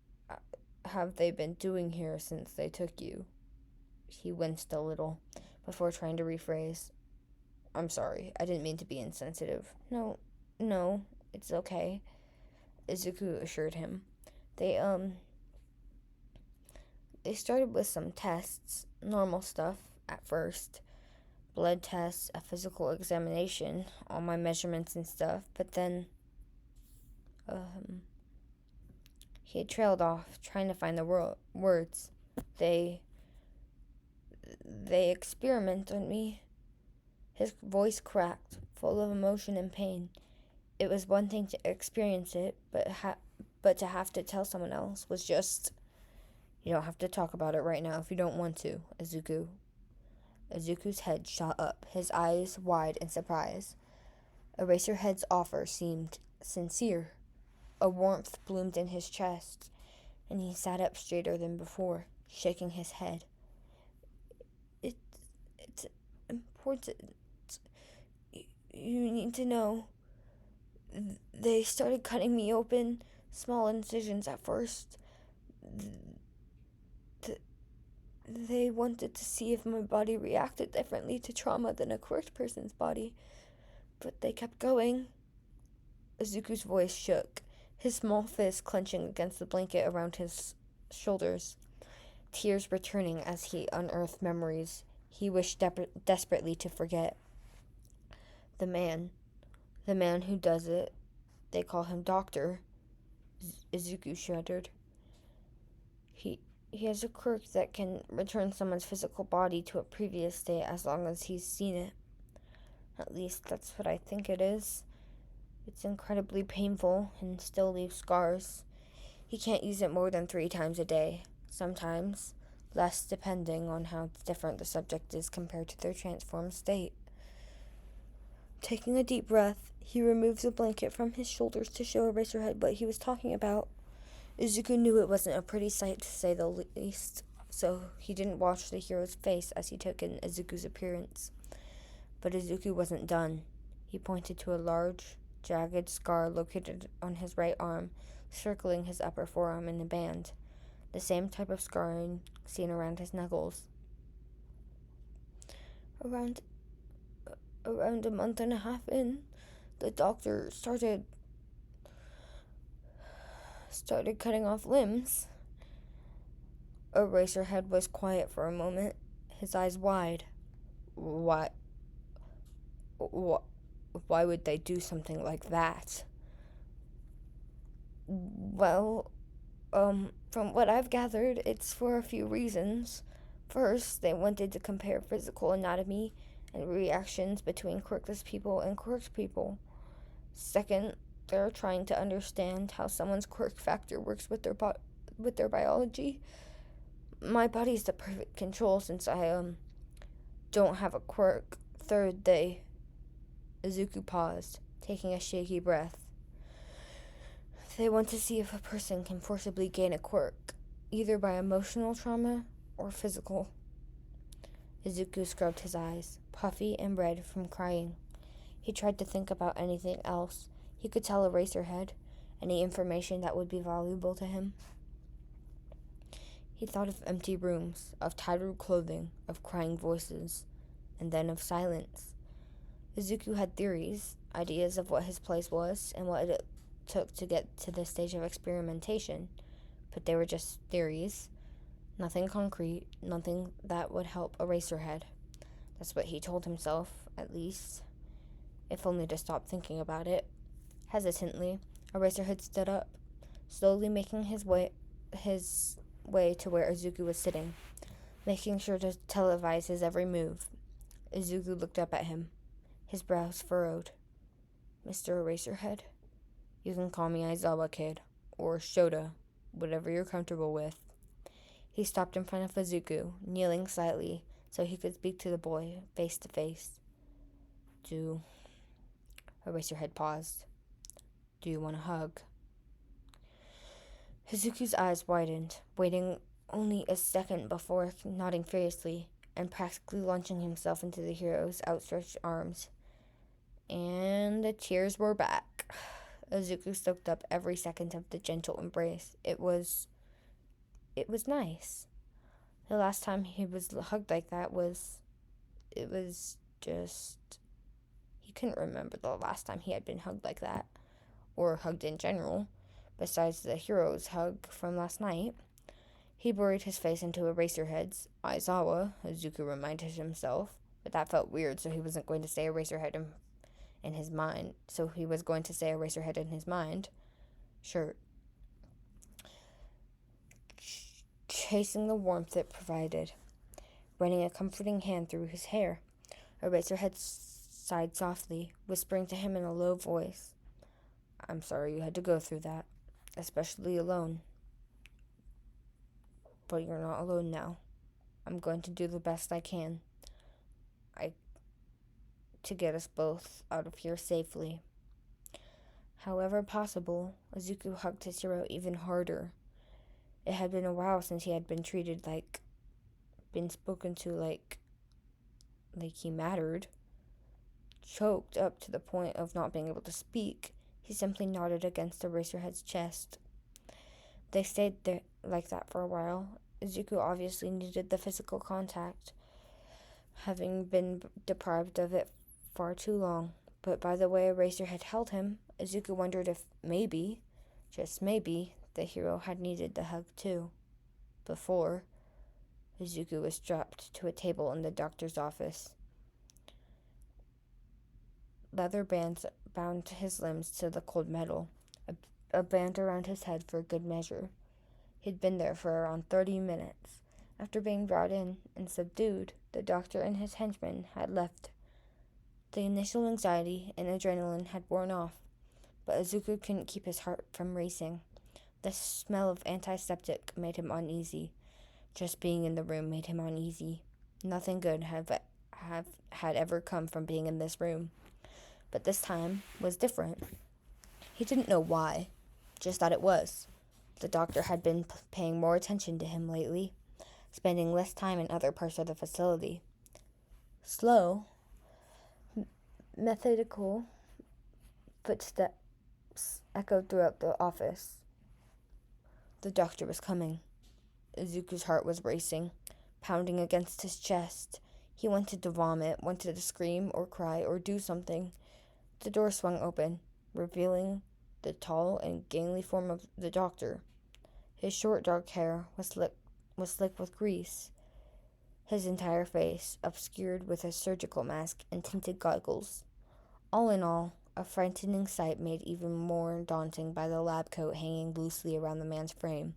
have they been doing here since they took you? He winced a little, before trying to rephrase. I'm sorry, I didn't mean to be insensitive. No, it's okay, Izuku assured him. They started with some tests, normal stuff, at first. Blood tests, a physical examination, all my measurements and stuff, but then, he had trailed off, trying to find the words. They experiment on me. His voice cracked, full of emotion and pain. It was one thing to experience it, but to have to tell someone else was just... You don't have to talk about it right now if you don't want to, Izuku. Izuku's head shot up, his eyes wide in surprise. Eraserhead's offer seemed sincere. A warmth bloomed in his chest, and he sat up straighter than before, shaking his head. important. You need to know. They started cutting me open, small incisions at first. They wanted to see if my body reacted differently to trauma than a quirked person's body, but they kept going. Izuku's voice shook, his small fist clenching against the blanket around his shoulders, tears returning as he unearthed memories he wished desperately to forget. The man who does it, they call him Doctor. Izuku shuddered. He has a quirk that can return someone's physical body to a previous state as long as he's seen it. At least that's what I think it is. It's incredibly painful and still leaves scars. He can't use it more than 3 times a day, sometimes less depending on how different the subject is compared to their transformed state. Taking a deep breath, he removes the blanket from his shoulders to show Eraserhead what he was talking about. Izuku knew it wasn't a pretty sight to say the least, so he didn't watch the hero's face as he took in Izuku's appearance. But Izuku wasn't done. He pointed to a large, jagged scar located on his right arm, circling his upper forearm in a band, the same type of scarring seen around his knuckles. Around a month and a half in, the doctor started cutting off limbs. Eraserhead was quiet for a moment, his eyes wide. Why would they do something like that? Well, from what I've gathered, it's for a few reasons. First, they wanted to compare physical anatomy and reactions between quirkless people and quirked people. Second, they're trying to understand how someone's quirk factor works with their biology. My body's the perfect control since I don't have a quirk. Third, Izuku paused, taking a shaky breath. They want to see if a person can forcibly gain a quirk, either by emotional trauma or physical. Izuku scrubbed his eyes, puffy and red from crying. He tried to think about anything else he could tell Eraserhead, any information that would be valuable to him. He thought of empty rooms, of tattered clothing, of crying voices, and then of silence. Izuku had theories, ideas of what his place was and what it took to get to this stage of experimentation, but they were just theories. Nothing concrete, nothing that would help Eraserhead. That's what he told himself, at least. If only to stop thinking about it. Hesitantly, Eraserhead stood up, slowly making his way to where Izuku was sitting, making sure to televise his every move. Izuku looked up at him, his brows furrowed. Mr. Eraserhead, you can call me Aizawa, kid, or Shota, whatever you're comfortable with. He stopped in front of Izuku, kneeling slightly so he could speak to the boy face to face. Eraserhead paused. Do you want a hug? Izuku's eyes widened, waiting only a second before nodding furiously and practically launching himself into the hero's outstretched arms. And the tears were back. Izuku soaked up every second of the gentle embrace. It was nice. The last time he was hugged like that he couldn't remember the last time he had been hugged like that, or hugged in general, besides the hero's hug from last night. He buried his face into Eraserhead's. Aizawa, Izuku reminded himself, but that felt weird, so he wasn't going to say Eraserhead in his mind. Shirt. Chasing the warmth it provided, running a comforting hand through his hair. Eraserhead sighed softly, whispering to him in a low voice, I'm sorry you had to go through that, especially alone. But you're not alone now. I'm going to do the best I can to get us both out of here safely. However possible, Izuku hugged his hero even harder. It had been a while since he had been spoken to like like he mattered. Choked up to the point of not being able to speak, he simply nodded against Eraserhead's chest. They stayed there like that for a while. Izuku obviously needed the physical contact, having been deprived of it far too long. But by the way Eraserhead held him, Izuku wondered if maybe, just maybe, the hero had needed the hug too. Before, Izuku was strapped to a table in the doctor's office. Leather bands bound his limbs to the cold metal, a band around his head for good measure. He'd been there for around 30 minutes. After being brought in and subdued, the doctor and his henchmen had left. The initial anxiety and adrenaline had worn off, but Izuku couldn't keep his heart from racing. The smell of antiseptic made him uneasy. Just being in the room made him uneasy. Nothing good had ever come from being in this room. But this time was different. He didn't know why, just that it was. The doctor had been paying more attention to him lately, spending less time in other parts of the facility. Slow, methodical footsteps echoed throughout the office. The doctor was coming. Izuku's heart was racing, pounding against his chest. He wanted to vomit, wanted to scream or cry or do something. The door swung open, revealing the tall and gangly form of the doctor. His short dark hair was slick with grease, his entire face obscured with a surgical mask and tinted goggles. All in all, a frightening sight made even more daunting by the lab coat hanging loosely around the man's frame,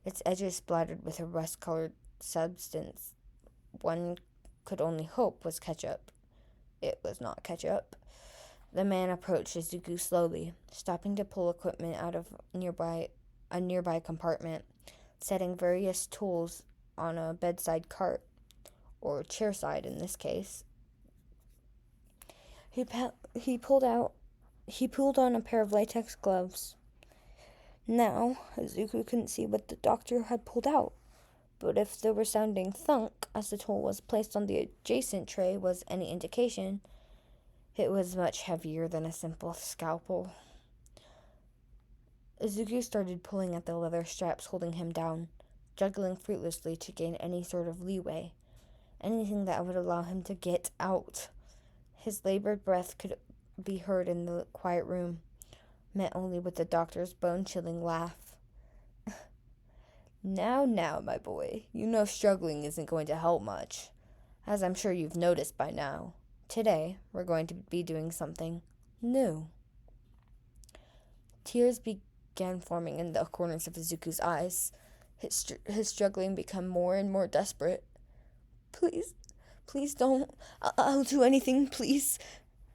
its edges splattered with a rust-colored substance one could only hope was ketchup. It was not ketchup. The man approached Izuku slowly, stopping to pull equipment out of a nearby compartment, setting various tools on a bedside cart, or chairside in this case. He pulled on a pair of latex gloves. Now, Izuku couldn't see what the doctor had pulled out, but if the resounding thunk as the tool was placed on the adjacent tray was any indication, it was much heavier than a simple scalpel. Izuku started pulling at the leather straps holding him down, juggling fruitlessly to gain any sort of leeway, anything that would allow him to get out. His labored breath could be heard in the quiet room, met only with the doctor's bone-chilling laugh. Now, my boy, you know struggling isn't going to help much, as I'm sure you've noticed by now. Today, we're going to be doing something new. Tears began forming in the corners of Izuku's eyes. His struggling became more and more desperate. Please don't. I'll do anything, please.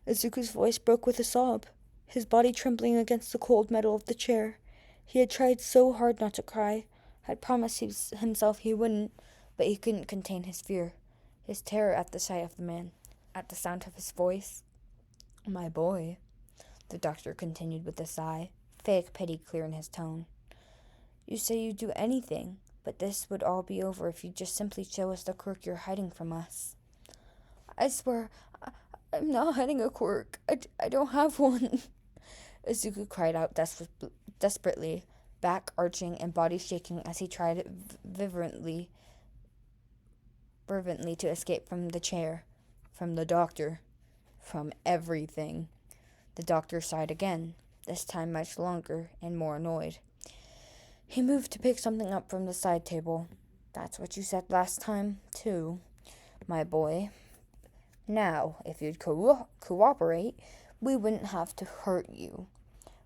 Izuku's voice broke with a sob, his body trembling against the cold metal of the chair. He had tried so hard not to cry, had promised himself he wouldn't, but he couldn't contain his fear, his terror at the sight of the man, at the sound of his voice. My boy, the doctor continued with a sigh, fake pity clear in his tone. You say you'd do anything, but this would all be over if you just simply show us the quirk you're hiding from us. I swear, I'm not hiding a quirk. I don't have one. Izuku cried out desperately, back arching and body shaking as he tried fervently to escape from the chair, from the doctor, from everything. The doctor sighed again, this time much longer and more annoyed. He moved to pick something up from the side table. That's what you said last time, too, my boy. Now, if you'd cooperate, we wouldn't have to hurt you.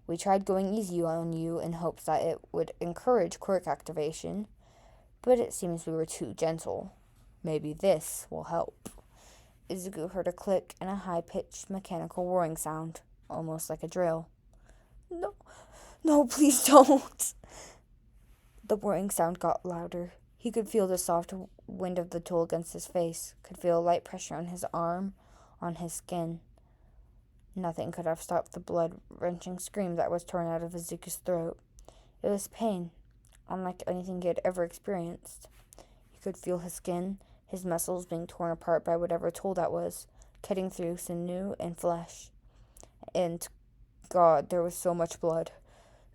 We tried going easy on you in hopes that it would encourage quirk activation, but it seems we were too gentle. Maybe this will help. Izuku heard a click and a high-pitched mechanical roaring sound, almost like a drill. No, please don't. The roaring sound got louder. He could feel the soft wind of the tool against his face, could feel light pressure on his arm, on his skin. Nothing could have stopped the blood-wrenching scream that was torn out of Izuku's throat. It was pain, unlike anything he had ever experienced. He could feel his skin, his muscles being torn apart by whatever tool that was, cutting through sinew and flesh. And God, there was so much blood.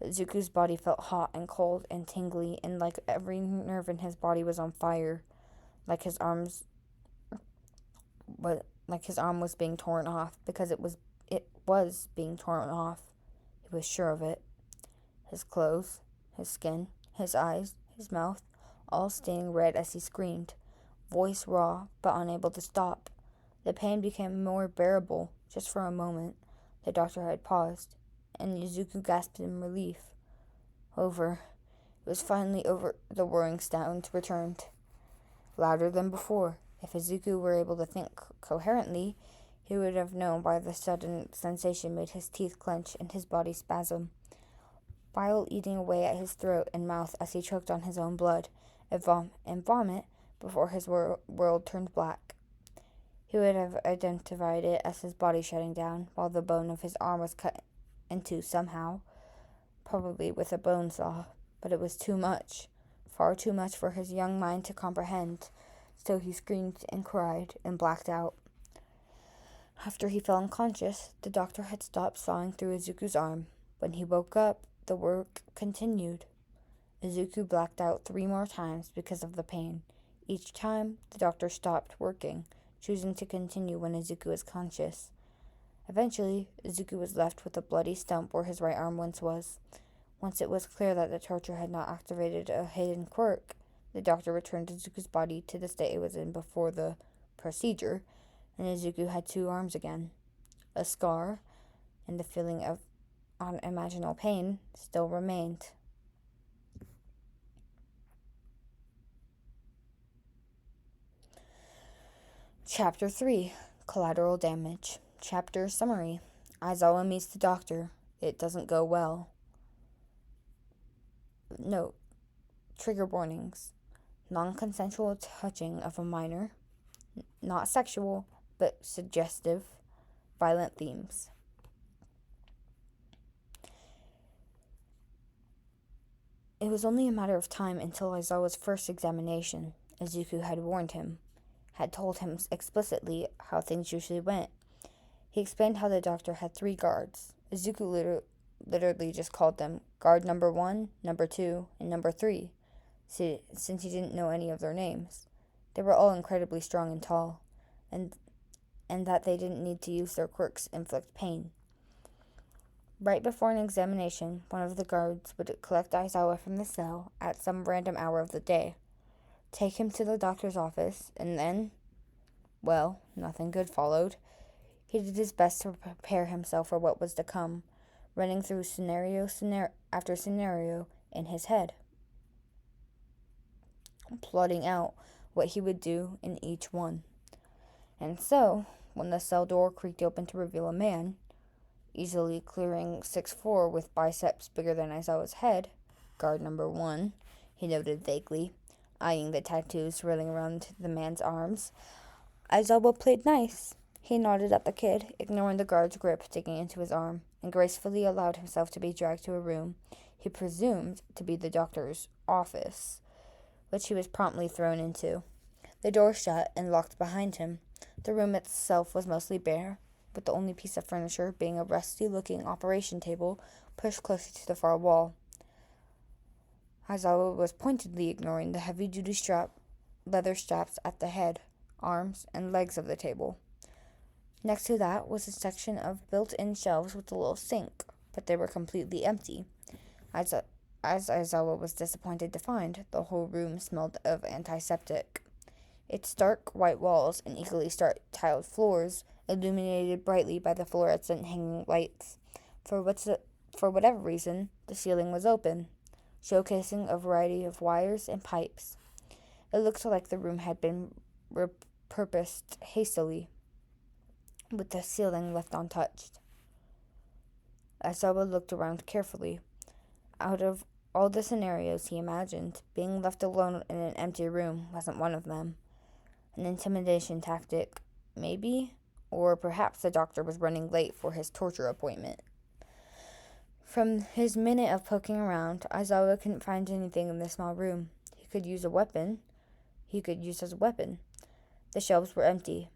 Izuku's body felt hot and cold and tingly, and like every nerve in his body was on fire, like his arm was being torn off, because it was being torn off. He was sure of it. His clothes, his skin, his eyes, his mouth, all staining red as he screamed, voice raw but unable to stop. The pain became more bearable, just for a moment. The doctor had paused, and Izuku gasped in relief. Over. It was finally over. The whirring sound returned, louder than before. If Izuku were able to think coherently, he would have known why the sudden sensation made his teeth clench and his body spasm. Bile eating away at his throat and mouth as he choked on his own blood and vomit before his world turned black. He would have identified it as his body shutting down, while the bone of his arm was cut into somehow, probably with a bone saw. But it was too much, far too much for his young mind to comprehend, so he screamed and cried and blacked out. After he fell unconscious, the doctor had stopped sawing through Izuku's arm. When he woke up, the work continued. Izuku blacked out 3 more times because of the pain. Each time, the doctor stopped working, choosing to continue when Izuku was conscious. Eventually, Izuku was left with a bloody stump where his right arm once was. Once it was clear that the torture had not activated a hidden quirk, the doctor returned Izuku's body to the state it was in before the procedure, and Izuku had 2 arms again. A scar, and the feeling of unimaginable pain still remained. Chapter 3, Collateral Damage. Chapter Summary. Aizawa meets the doctor. It doesn't go well. Note: trigger warnings. Non-consensual touching of a minor. Not sexual, but suggestive. Violent themes. It was only a matter of time until Aizawa's first examination. Izuku had warned him, had told him explicitly how things usually went. He explained how the doctor had 3 guards. Izuku literally just called them guard number 1, number 2, and number 3, since he didn't know any of their names. They were all incredibly strong and tall, and that they didn't need to use their quirks to inflict pain. Right before an examination, one of the guards would collect Aizawa from the cell at some random hour of the day, take him to the doctor's office, and then, well, nothing good followed. He did his best to prepare himself for what was to come, running through scenario after scenario in his head, plotting out what he would do in each one. And so, when the cell door creaked open to reveal a man, easily clearing 6'4" with biceps bigger than Aizawa's head, guard number 1, he noted vaguely, eyeing the tattoos swirling around the man's arms. Aizawa played nice. He nodded at the kid, ignoring the guard's grip digging into his arm, and gracefully allowed himself to be dragged to a room he presumed to be the doctor's office, which he was promptly thrown into. The door shut and locked behind him. The room itself was mostly bare, with the only piece of furniture being a rusty-looking operation table pushed closer to the far wall. Aizawa was pointedly ignoring the heavy-duty leather straps at the head, arms, and legs of the table. Next to that was a section of built-in shelves with a little sink, but they were completely empty. As Aizawa was disappointed to find, the whole room smelled of antiseptic. Its dark white walls and equally stark tiled floors, illuminated brightly by the fluorescent hanging lights. For whatever reason, the ceiling was open, showcasing a variety of wires and pipes. It looked like the room had been repurposed hastily, with the ceiling left untouched. Aizawa looked around carefully. Out of all the scenarios he imagined, being left alone in an empty room wasn't one of them. An intimidation tactic, maybe? Or perhaps the doctor was running late for his torture appointment. From his minute of poking around, Aizawa couldn't find anything in the small room he could use as a weapon. The shelves were empty.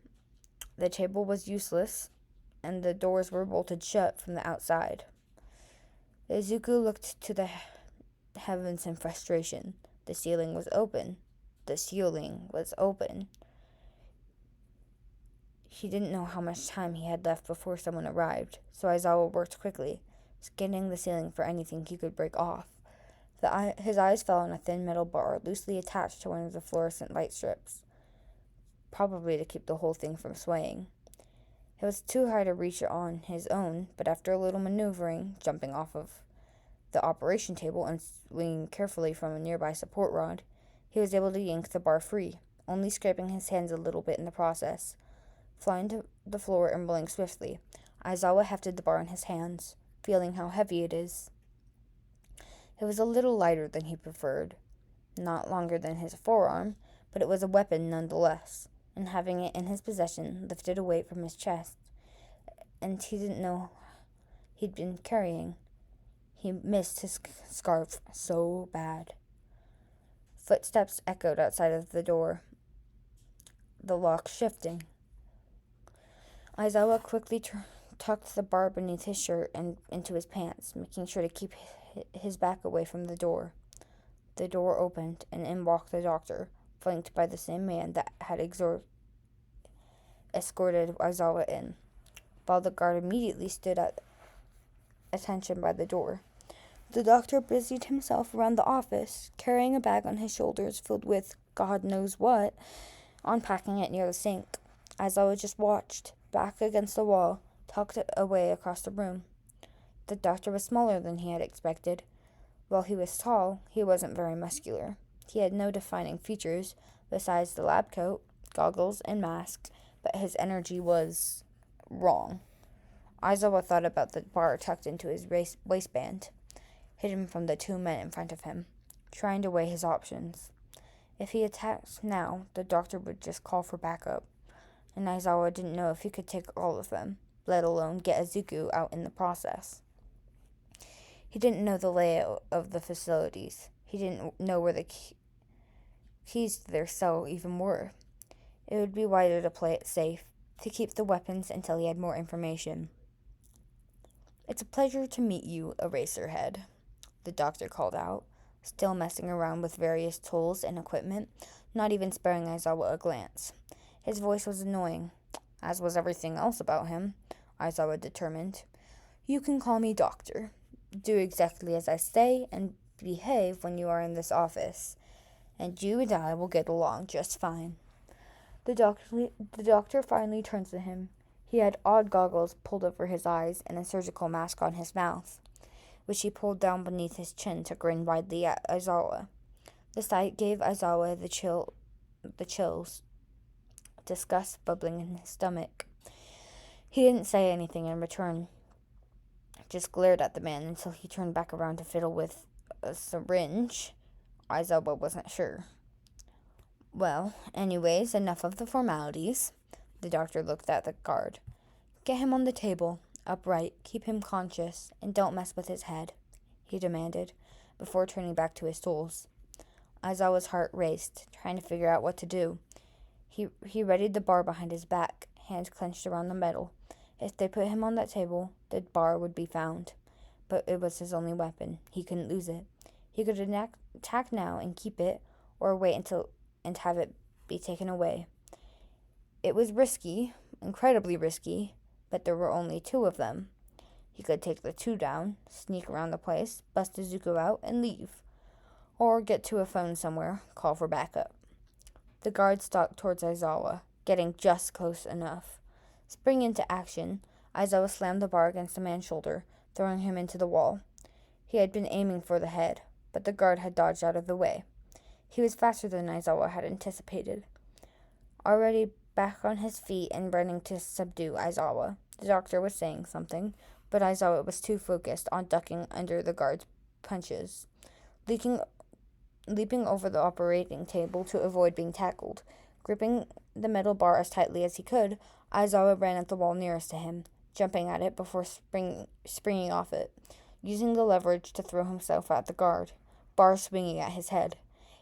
The table was useless, and the doors were bolted shut from the outside. Izuku looked to the heavens in frustration. The ceiling was open. He didn't know how much time he had left before someone arrived, so Aizawa worked quickly, scanning the ceiling for anything he could break off. His eyes fell on a thin metal bar loosely attached to one of the fluorescent light strips, probably to keep the whole thing from swaying. It was too high to reach it on his own, but after a little maneuvering, jumping off of the operation table and swinging carefully from a nearby support rod, he was able to yank the bar free, only scraping his hands a little bit in the process. Flying to the floor and rolling swiftly, Aizawa hefted the bar in his hands, feeling how heavy it is. It was a little lighter than he preferred, not longer than his forearm, but it was a weapon nonetheless, and having it in his possession lifted a weight from his chest, and he didn't know he'd been carrying. He missed his scarf so bad. Footsteps echoed outside of the door, the lock shifting. Aizawa quickly tucked the bar beneath his shirt and into his pants, making sure to keep his back away from the door. The door opened, and in walked the doctor, flanked by the same man that had escorted Aizawa in, while the guard immediately stood at attention by the door. The doctor busied himself around the office, carrying a bag on his shoulders filled with God knows what, unpacking it near the sink. Aizawa just watched, back against the wall, tucked away across the room. The doctor was smaller than he had expected. While he was tall, he wasn't very muscular. He had no defining features besides the lab coat, goggles, and mask, but his energy was wrong. Aizawa thought about the bar tucked into his waistband, hidden from the two men in front of him, trying to weigh his options. If he attacked now, the doctor would just call for backup, and Aizawa didn't know if he could take all of them, let alone get Izuku out in the process. He didn't know the layout of the facilities. He didn't know where the keys to their cell even were. It would be wiser to play it safe, to keep the weapons until he had more information. "It's a pleasure to meet you, Eraserhead," the doctor called out, still messing around with various tools and equipment, not even sparing Aizawa a glance. His voice was annoying, as was everything else about him, Aizawa determined. "You can call me Doctor. Do exactly as I say and behave when you are in this office, and you and I will get along just fine." The doctor finally turned to him. He had odd goggles pulled over his eyes and a surgical mask on his mouth, which he pulled down beneath his chin to grin widely at Aizawa. The sight gave Aizawa the chills, disgust bubbling in his stomach. He didn't say anything in return, just glared at the man until he turned back around to fiddle with a syringe. Aizawa wasn't sure. "Well, anyways, enough of the formalities." The doctor looked at the guard. "Get him on the table, upright, keep him conscious, and don't mess with his head," he demanded, before turning back to his tools. Aizawa's heart raced, trying to figure out what to do. He readied the bar behind his back, hands clenched around the metal. If they put him on that table, the bar would be found. But it was his only weapon. He couldn't lose it. He could attack now and keep it, or wait until and have it be taken away. It was risky, incredibly risky, but there were only two of them. He could take the two down, sneak around the place, bust Izuku out, and leave. Or get to a phone somewhere, call for backup. The guard stalked towards Aizawa, getting just close enough. Springing into action, Aizawa slammed the bar against the man's shoulder, throwing him into the wall. He had been aiming for the head, but the guard had dodged out of the way. He was faster than Aizawa had anticipated. Already back on his feet and running to subdue Aizawa, the doctor was saying something, but Aizawa was too focused on ducking under the guard's punches. Leaping over the operating table to avoid being tackled. Gripping the metal bar as tightly as he could, Aizawa ran at the wall nearest to him, jumping at it before springing off it, using the leverage to throw himself at the guard, bar swinging at his head.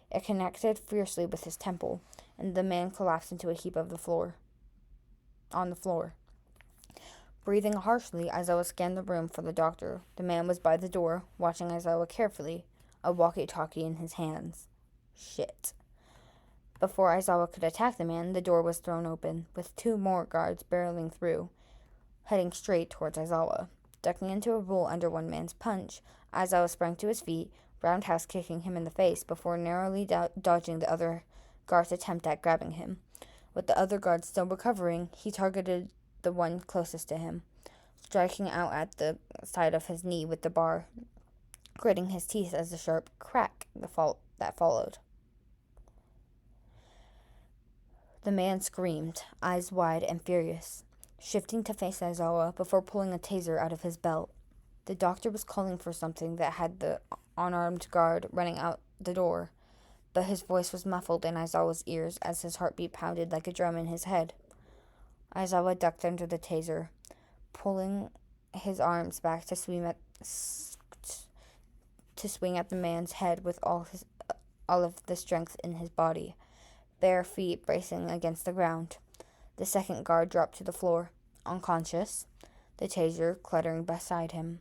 It connected fiercely with his temple, and the man collapsed into a heap on the floor. Breathing harshly, Aizawa scanned the room for the doctor. The man was by the door, watching Aizawa carefully, a walkie-talkie in his hands. Shit. Before Aizawa could attack the man, the door was thrown open, with 2 more guards barreling through, heading straight towards Aizawa. Ducking into a roll under one man's punch, Aizawa sprang to his feet, roundhouse kicking him in the face before narrowly dodging the other guard's attempt at grabbing him. With the other guard still recovering, he targeted the one closest to him, striking out at the side of his knee with the bar, gritting his teeth as a sharp crack that followed. The man screamed, eyes wide and furious, shifting to face Aizawa before pulling a taser out of his belt. The doctor was calling for something that had the unarmed guard running out the door, but his voice was muffled in Aizawa's ears as his heartbeat pounded like a drum in his head. Aizawa ducked under the taser, pulling his arms back to swing at the man's head with all of the strength in his body, bare feet bracing against the ground. The second guard dropped to the floor, unconscious, the taser cluttering beside him.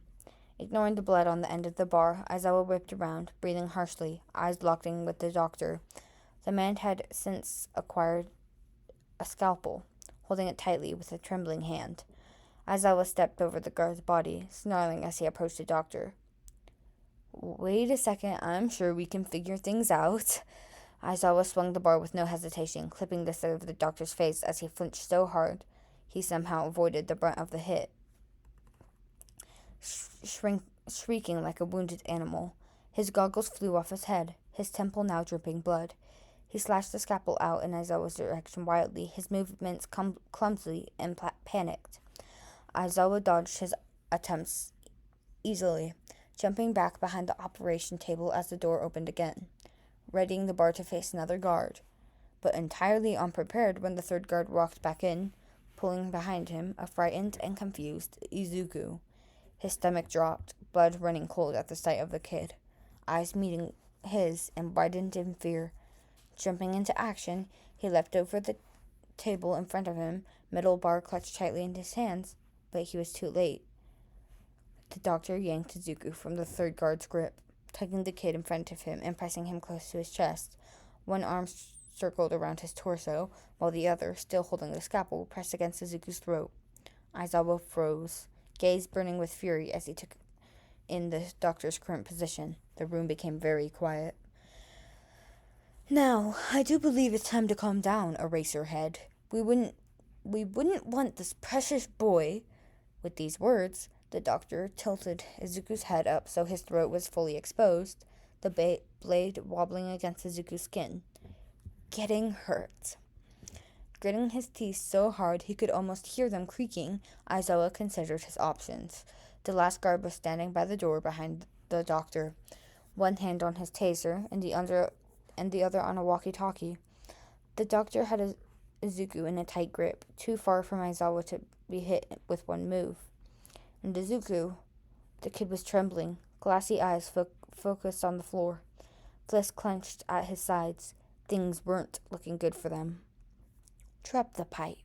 Ignoring the blood on the end of the bar, Aizawa whipped around, breathing harshly, eyes locking with the doctor. The man had since acquired a scalpel, holding it tightly with a trembling hand. Aizawa stepped over the guard's body, snarling as he approached the doctor. "Wait a second, I'm sure we can figure things out." Aizawa swung the bar with no hesitation, clipping the side of the doctor's face as he flinched so hard he somehow avoided the brunt of the hit. Shrieking like a wounded animal, his goggles flew off his head, his temple now dripping blood. He slashed the scalpel out in Aizawa's direction wildly, his movements clumsy and panicked. Aizawa dodged his attempts easily, jumping back behind the operation table as the door opened again, readying the bar to face another guard, but entirely unprepared when the third guard walked back in, pulling behind him a frightened and confused Izuku. His stomach dropped, blood running cold at the sight of the kid, eyes meeting his and widened in fear. Jumping into action, he leapt over the table in front of him, metal bar clutched tightly in his hands, but he was too late. The doctor yanked Izuku from the third guard's grip, tugging the kid in front of him and pressing him close to his chest. One arm circled around his torso, while the other, still holding the scalpel, pressed against Izuku's throat. Aizawa froze, gaze burning with fury as he took in the doctor's current position. The room became very quiet. "Now, I do believe it's time to calm down, Eraserhead. We wouldn't want this precious boy." With these words, the doctor tilted Izuku's head up so his throat was fully exposed, the blade wobbling against Izuku's skin. "Getting hurt." Gritting his teeth so hard he could almost hear them creaking, Aizawa considered his options. The last guard was standing by the door behind the doctor, one hand on his taser and the other on a walkie-talkie. The doctor had Izuku in a tight grip, too far from Aizawa to be hit with one move. And Izuku, the kid was trembling, glassy eyes focused on the floor, fists clenched at his sides. Things weren't looking good for them. "Drop the pipe,"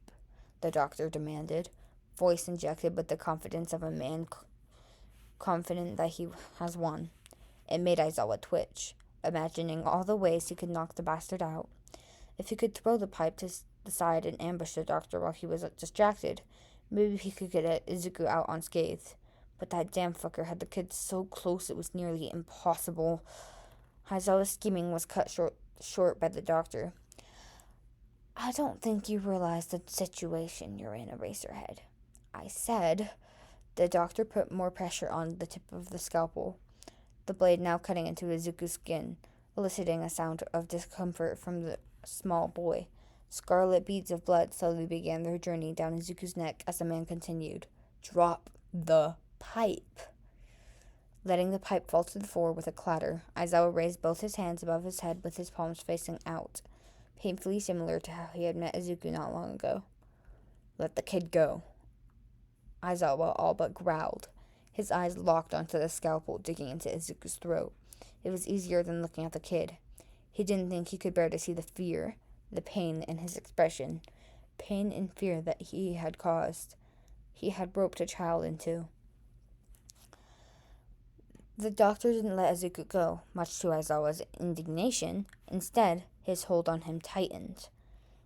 the doctor demanded, voice injected with the confidence of a man confident that he has won. It made Aizawa twitch, imagining all the ways he could knock the bastard out. If he could throw the pipe to the side and ambush the doctor while he was distracted, maybe he could get Izuku out unscathed. But that damn fucker had the kid so close it was nearly impossible. Aizawa's scheming was cut short by the doctor. "I don't think you realize the situation you're in, Eraserhead," I said. The doctor put more pressure on the tip of the scalpel, the blade now cutting into Izuku's skin, eliciting a sound of discomfort from the small boy. Scarlet beads of blood slowly began their journey down Izuku's neck as the man continued. "Drop the pipe." Letting the pipe fall to the floor with a clatter, Aizawa raised both his hands above his head with his palms facing out, painfully similar to how he had met Izuku not long ago. "Let the kid go." Aizawa all but growled, his eyes locked onto the scalpel digging into Izuku's throat. It was easier than looking at the kid. He didn't think he could bear to see the fear, the pain in his expression, pain and fear that he had caused. He had roped a child into. The doctor didn't let Izuku go, much to Aizawa's indignation. Instead, his hold on him tightened.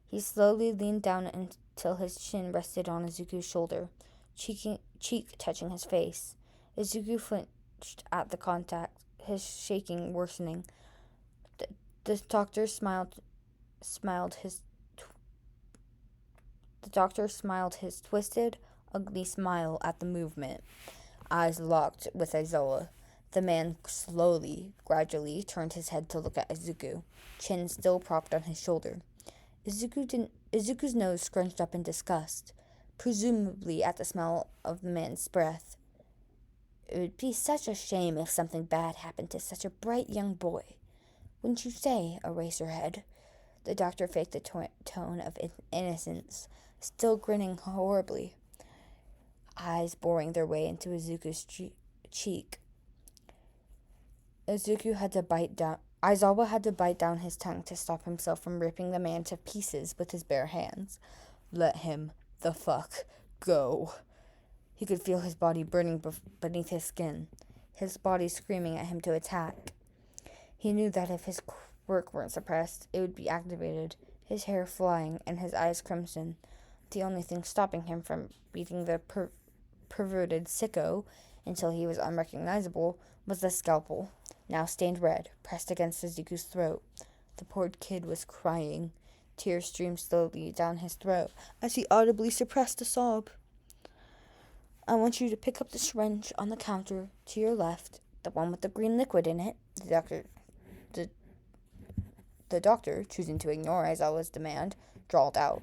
He slowly leaned down until his chin rested on Izuku's shoulder, cheek touching his face. Izuku flinched at the contact, his shaking worsening. The doctor smiled his twisted, ugly smile at the movement. Eyes locked with Aizawa. The man gradually turned his head to look at Izuku, chin still propped on his shoulder. Izuku's nose scrunched up in disgust, presumably at the smell of the man's breath. It would be such a shame if something bad happened to such a bright young boy. Wouldn't you say, Eraserhead? The doctor faked a tone of innocence, still grinning horribly, eyes boring their way into Izuku's cheek. Aizawa had to bite down his tongue to stop himself from ripping the man to pieces with his bare hands. Let him the fuck go. He could feel his body burning beneath his skin, his body screaming at him to attack. He knew that if his quirk weren't suppressed, it would be activated, his hair flying and his eyes crimson. The only thing stopping him from beating the perverted sicko until he was unrecognizable was the scalpel, now stained red, pressed against Izuku's throat. The poor kid was crying. Tears streamed slowly down his throat as he audibly suppressed a sob. I want you to pick up the syringe on the counter to your left, the one with the green liquid in it. The doctor, choosing to ignore Aizawa's demand, drawled out.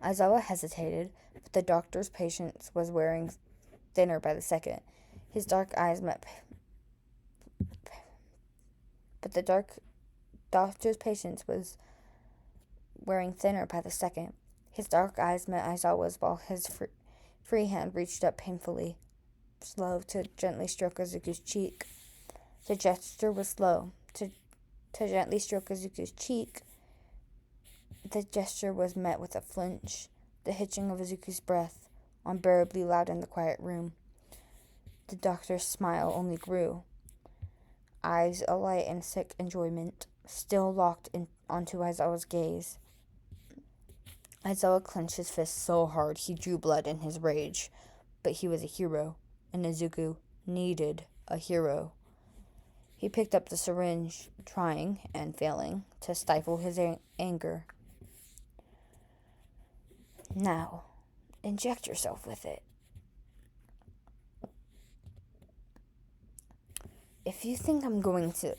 Aizawa hesitated, but the doctor's patience was wearing thinner by the second. His dark eyes met doctor's patience was wearing thinner by the second. His dark eyes met Aizawa's while his free hand reached up painfully, slow to gently stroke Izuku's cheek. The gesture was slow. To gently stroke Izuku's cheek, the gesture was met with a flinch, the hitching of Izuku's breath, unbearably loud in the quiet room. The doctor's smile only grew, eyes alight in sick enjoyment, still locked onto Aizawa's gaze. Aizawa clenched his fist so hard he drew blood in his rage, but he was a hero, and Izuku needed a hero. He picked up the syringe, trying, and failing, to stifle his anger. Now, inject yourself with it. If you think I'm going to...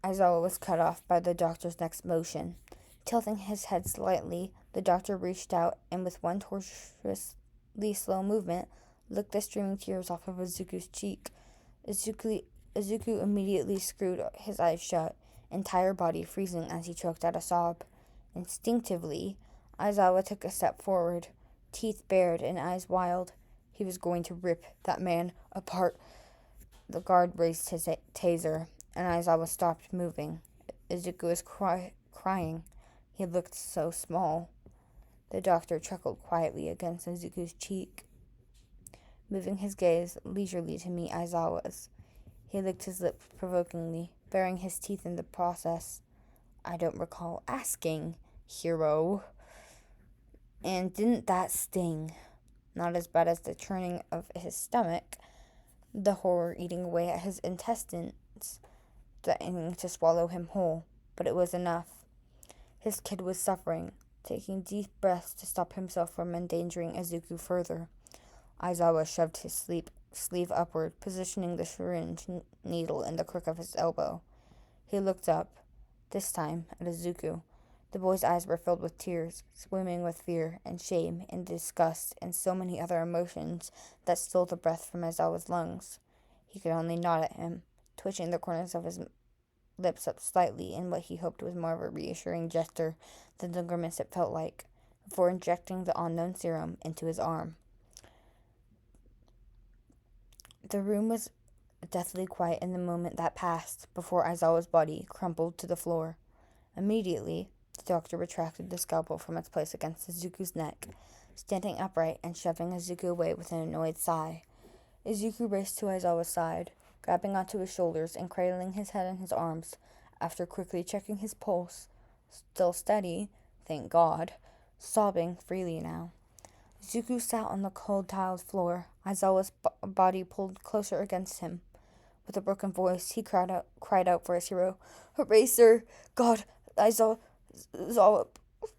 Aizawa was cut off by the doctor's next motion. Tilting his head slightly, the doctor reached out and with one tortuously slow movement, licked the streaming tears off of Izuku's cheek. Izuku immediately screwed his eyes shut, entire body freezing as he choked out a sob. Instinctively, Aizawa took a step forward, teeth bared and eyes wild. He was going to rip that man apart. The guard raised his taser, and Aizawa stopped moving. Izuku was crying. He looked so small. The doctor chuckled quietly against Izuku's cheek, moving his gaze leisurely to meet Aizawa's. He licked his lips provokingly, baring his teeth in the process. I don't recall asking, hero. And didn't that sting? Not as bad as the churning of his stomach, the horror eating away at his intestines, threatening to swallow him whole, but it was enough. His kid was suffering, taking deep breaths to stop himself from endangering Izuku further. Aizawa shoved his sleeve upward, positioning the syringe needle in the crook of his elbow. He looked up, this time at Izuku. The boy's eyes were filled with tears, swimming with fear and shame and disgust and so many other emotions that stole the breath from Aizawa's lungs. He could only nod at him, twitching the corners of his lips up slightly in what he hoped was more of a reassuring gesture than the grimace it felt like, before injecting the unknown serum into his arm. The room was deathly quiet in the moment that passed before Aizawa's body crumpled to the floor. Immediately, The doctor retracted the scalpel from its place against Izuku's neck, standing upright and shoving Izuku away with an annoyed sigh. Izuku raced to Aizawa's side, grabbing onto his shoulders and cradling his head in his arms, after quickly checking his pulse. Still steady, thank God, sobbing freely now. Izuku sat on the cold tiled floor, Aizawa's body pulled closer against him. With a broken voice, he cried out for his hero. Hooray, sir! God, Aizawa,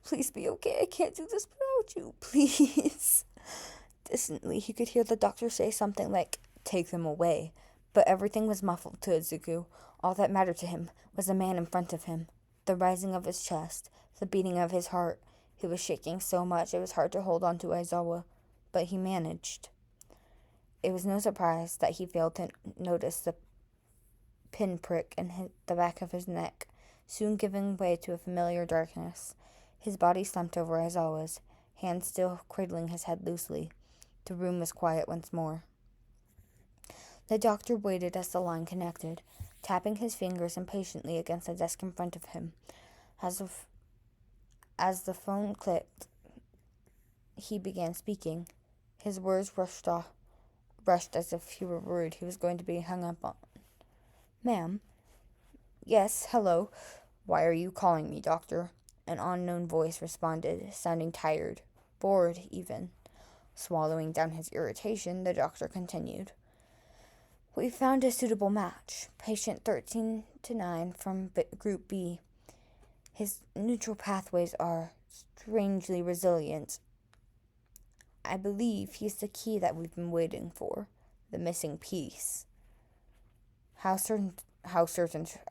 please be okay. I can't do this without you, please. Distantly, he could hear the doctor say something like, take them away. But everything was muffled to Izuku. All that mattered to him was the man in front of him, the rising of his chest, the beating of his heart. He was shaking so much it was hard to hold on to Aizawa, but he managed. It was no surprise that he failed to notice the pinprick in the back of his neck, soon giving way to a familiar darkness. His body slumped over Aizawa's, hands still cradling his head loosely. The room was quiet once more. The doctor waited as the line connected, tapping his fingers impatiently against the desk in front of him. As the phone clicked, he began speaking. His words rushed as if he were worried he was going to be hung up on. Ma'am? Yes, hello. Why are you calling me, doctor? An unknown voice responded, sounding tired, bored even. Swallowing down his irritation, the doctor continued. We found a suitable match, patient 13-9 from Group B. His neutral pathways are strangely resilient. I believe he's the key that we've been waiting for, the missing piece. How certain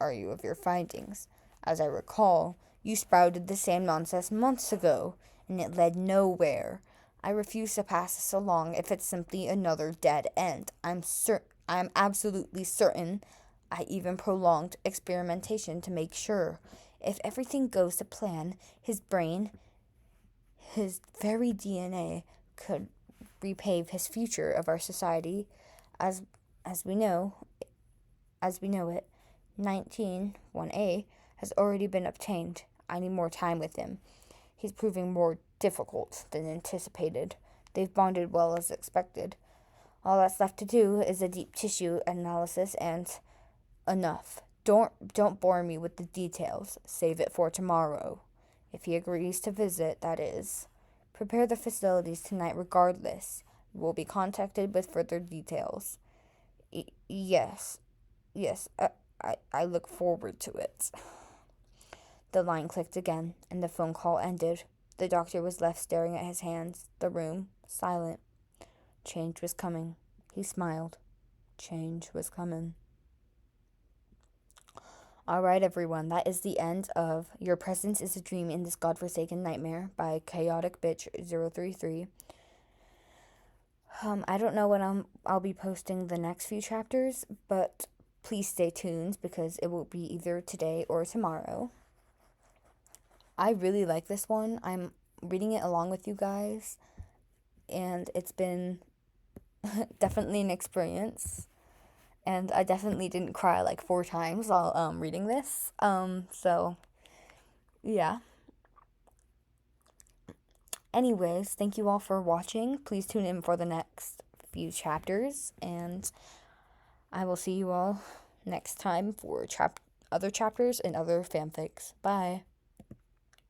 are you of your findings? As I recall, you sprouted the same nonsense months ago, and it led nowhere. I refuse to pass this along if it's simply another dead end. I'm absolutely certain. I even prolonged experimentation to make sure. If everything goes to plan, his brain, his very DNA, could repave his future of our society as we know it. 191A has already been obtained. I need more time with him. He's proving more difficult than anticipated. They've bonded well as expected. All that's left to do is a deep tissue analysis and enough. Don't bore me with the details. Save it for tomorrow. If he agrees to visit, that is. Prepare the facilities tonight regardless. You will be contacted with further details. Yes, I look forward to it. The line clicked again, and the phone call ended. The doctor was left staring at his hands, the room silent. Change was coming. He smiled. Change was coming. All right, everyone, that is the end of Your Presence is a Dream in This Godforsaken Nightmare by Chaotic Bitch 033. I don't know when I'll be posting the next few chapters, but please stay tuned because it will be either today or tomorrow. I really like this one. I'm reading it along with you guys, and it's been definitely an experience. And I definitely didn't cry like 4 times while reading this. So, yeah. Anyways, thank you all for watching. Please tune in for the next few chapters. And I will see you all next time for other chapters and other fanfics. Bye.